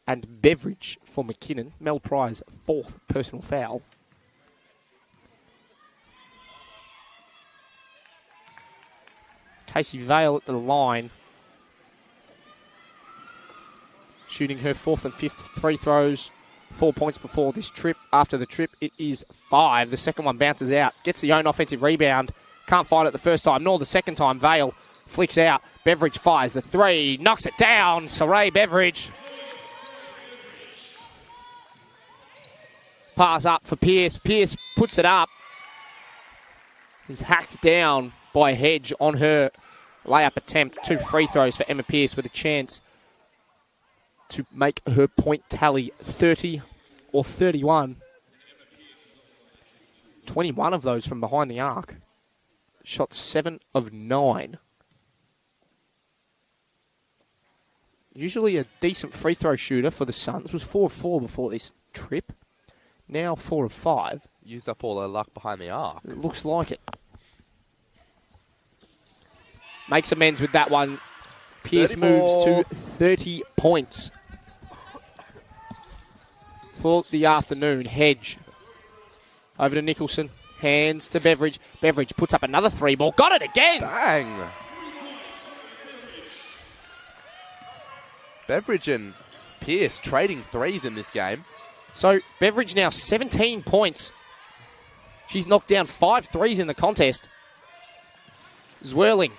and Beveridge for McKinnon. Mel Pryor's 4th personal foul. Casey Vale at the line. Shooting her 4th and 5th free throws. 4 points before this trip. After the trip, it is 5. The second one bounces out. Gets the own offensive rebound. Can't find it the first time, nor the second time. Vale flicks out. Beveridge fires the 3. Knocks it down. Saray Beveridge. Pass up for Pierce. Pierce puts it up. He's hacked down by Hedge on her layup attempt. 2 free throws for Emma Pierce with a chance to make her point tally 30 or 31. 21 of those from behind the arc. Shot 7 of 9. Usually a decent free throw shooter for the Suns. Was 4 of 4 before this trip. Now 4 of 5. Used up all her luck behind the arc. It looks like it. Makes amends with that one. Pierce moves to 30 points for the afternoon. Hedge over to Nicholson. Hands to Beveridge. Beveridge puts up another 3 ball. Got it again. Bang. Beveridge and Pierce trading 3s in this game. So Beveridge now 17 points. She's knocked down 5 threes in the contest. Zwirling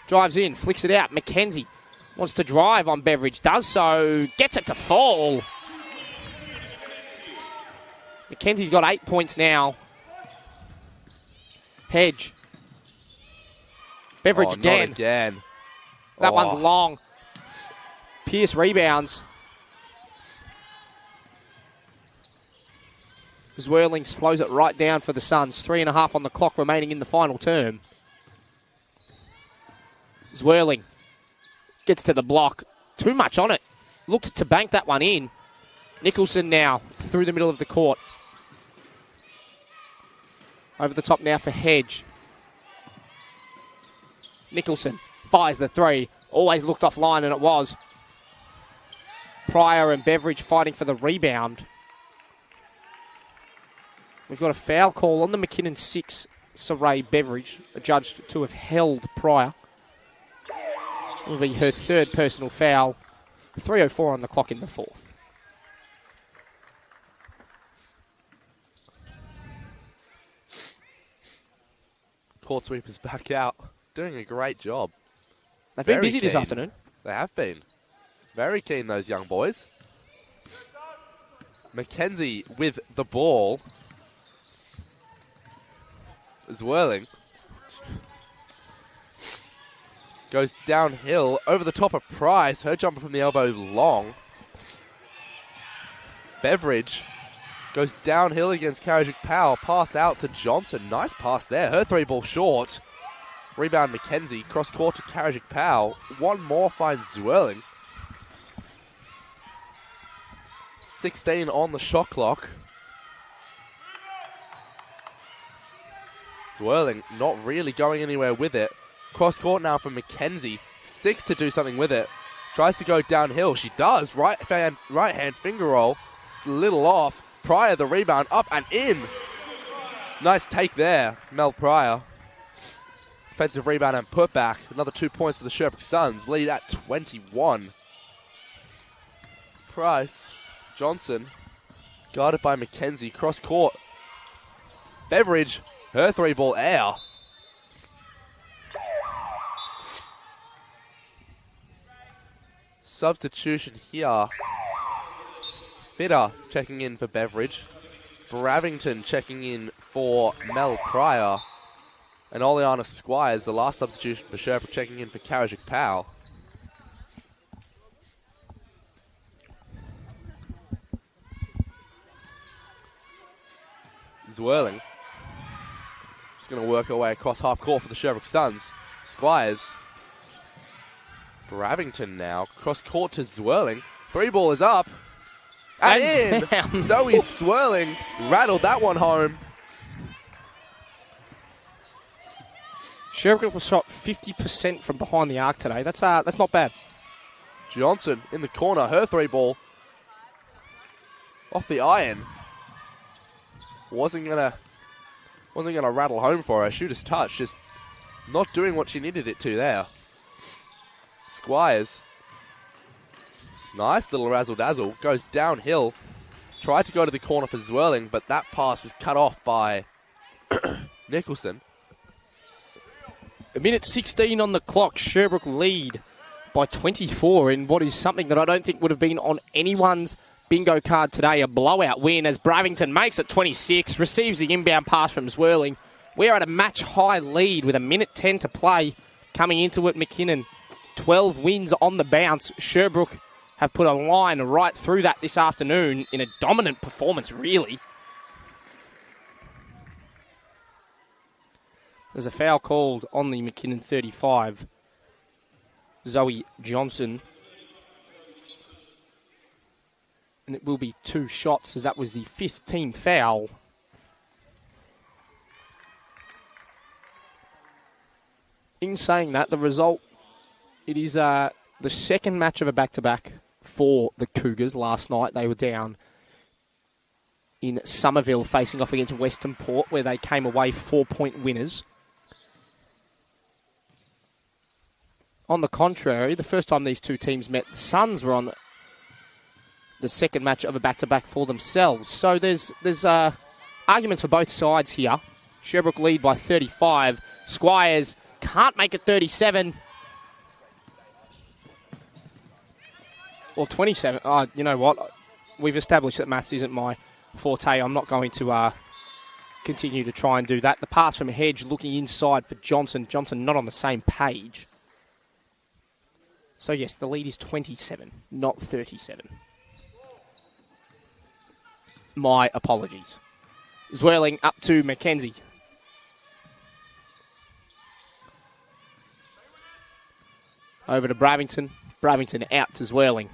drives in, flicks it out. Mackenzie wants to drive on Beveridge. Does so. Gets it to fall. Mackenzie's got 8 points now. Hedge. Beveridge again. Not again. That one's long. Pierce rebounds. Zwirling slows it right down for the Suns. 3.5 on the clock remaining in the final term. Zwirling gets to the block. Too much on it. Looked to bank that one in. Nicholson now through the middle of the court. Over the top now for Hedge. Nicholson fires the 3. Always looked offline, and it was. Pryor and Beveridge fighting for the rebound. We've got a foul call on the McKinnon 6, Saray Beveridge, adjudged to have held Pryor. It will be her 3rd personal foul. 3:04 on the clock in the 4th. Court sweepers back out. Doing a great job. They've been busy this afternoon. They have been. Very keen, those young boys. Mackenzie with the ball. Zwirling. Goes downhill over the top of Price. Her jumper from the elbow long. Beveridge goes downhill against Karajic Powell. Pass out to Johnson. Nice pass there. Her 3 ball short. Rebound Mackenzie. Cross court to Karajic Powell. One more finds Zwirling. 16 on the shot clock. Zwirling not really going anywhere with it. Cross court now for Mackenzie. 6 to do something with it. Tries to go downhill. She does. Right hand finger roll. A little off. Pryor the rebound. Up and in. Nice take there. Mel Pryor. Offensive rebound and putback. Another 2 points for the Sherbrooke Suns. Lead at 21. Price. Johnson. Guarded by Mackenzie. Cross court. Beveridge. Her 3 ball air. Substitution here. Fitter checking in for Beveridge. Bravington checking in for Mel Pryor. And Oleana Squires, the last substitution for Sherbrooke, checking in for Karajik Powell. Zwirling. Just going to work her way across half court for the Sherbrooke Suns. Squires. Bravington now. Cross court to Zwirling. Three ball is up. And in. Zoe Swirling rattled that one home. Sherbrooke was shot 50% from behind the arc today. That's not bad. Johnson in the corner. Her three ball. Off the iron. Wasn't gonna rattle home for her. Shooter's touch, just not doing what she needed it to there. Squires. Nice little razzle-dazzle. Goes downhill. Tried to go to the corner for Zwirling, but that pass was cut off by Nicholson. A minute 16 on the clock. Sherbrooke lead by 24 in what is something that I don't think would have been on anyone's bingo card today. A blowout win as Bravington makes it 26, receives the inbound pass from Zwirling. We're at a match-high lead with a minute 10 to play. Coming into it, McKinnon, 12 wins on the bounce. Sherbrooke have put a line right through that this afternoon in a dominant performance, really. There's a foul called on the McKinnon 35. Zoe Johnson. And it will be 2 shots as that was the 5th team foul. In saying that, the result, it is the second match of a back-to-back for the Cougars. Last night they were down in Somerville facing off against Western Port where they came away 4-point winners. On the contrary, the first time these two teams met, the Suns were on the second match of a back-to-back for themselves. So there's arguments for both sides here. Sherbrooke lead by 35. Squires can't make it 37. Or 27. You know what? We've established that maths isn't my forte. I'm not going to continue to try and do that. The pass from Hedge looking inside for Johnson. Johnson not on the same page. So yes, the lead is 27, not 37. My apologies. Zwirling up to Mackenzie. Over to Bravington. Bravington out to Zwirling.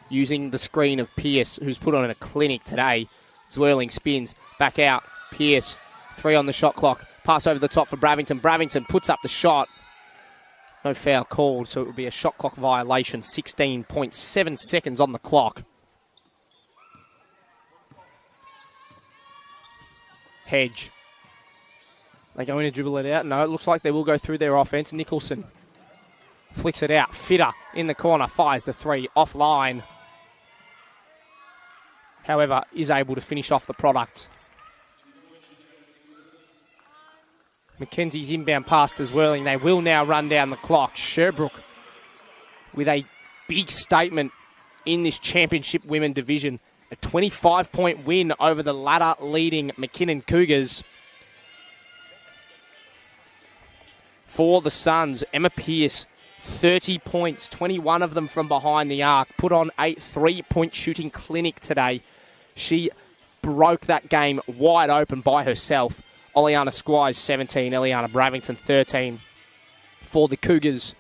Using the screen of Pearce, who's put on a clinic today. Zwirling spins back out. Pearce, 3 on the shot clock. Pass over the top for Bravington. Bravington puts up the shot. No foul called, so it will be a shot clock violation. 16.7 seconds on the clock. Hedge. They going to dribble it out? No, it looks like they will go through their offense. Nicholson flicks it out. Fitter in the corner, fires the 3 offline. However, is able to finish off the product. Mackenzie's inbound pass to Zwirling. They will now run down the clock. Sherbrooke with a big statement in this championship women division. A 25-point win over the ladder-leading McKinnon Cougars. For the Suns, Emma Pearce, 30 points, 21 of them from behind the arc. Put on a 3-point shooting clinic today. She broke that game wide open by herself. Oleana Squires, 17. Eliana Bravington, 13. For the Cougars,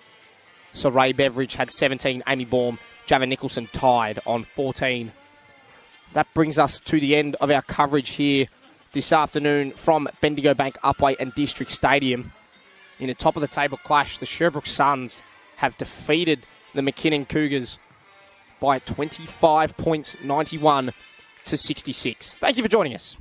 Saray Beveridge had 17. Amy Baum, Javon Nicholson tied on 14. That brings us to the end of our coverage here this afternoon from Bendigo Bank Upwey and District Stadium. In a top-of-the-table clash, the Sherbrooke Suns have defeated the McKinnon Cougars by 25 points, 91 to 66. Thank you for joining us.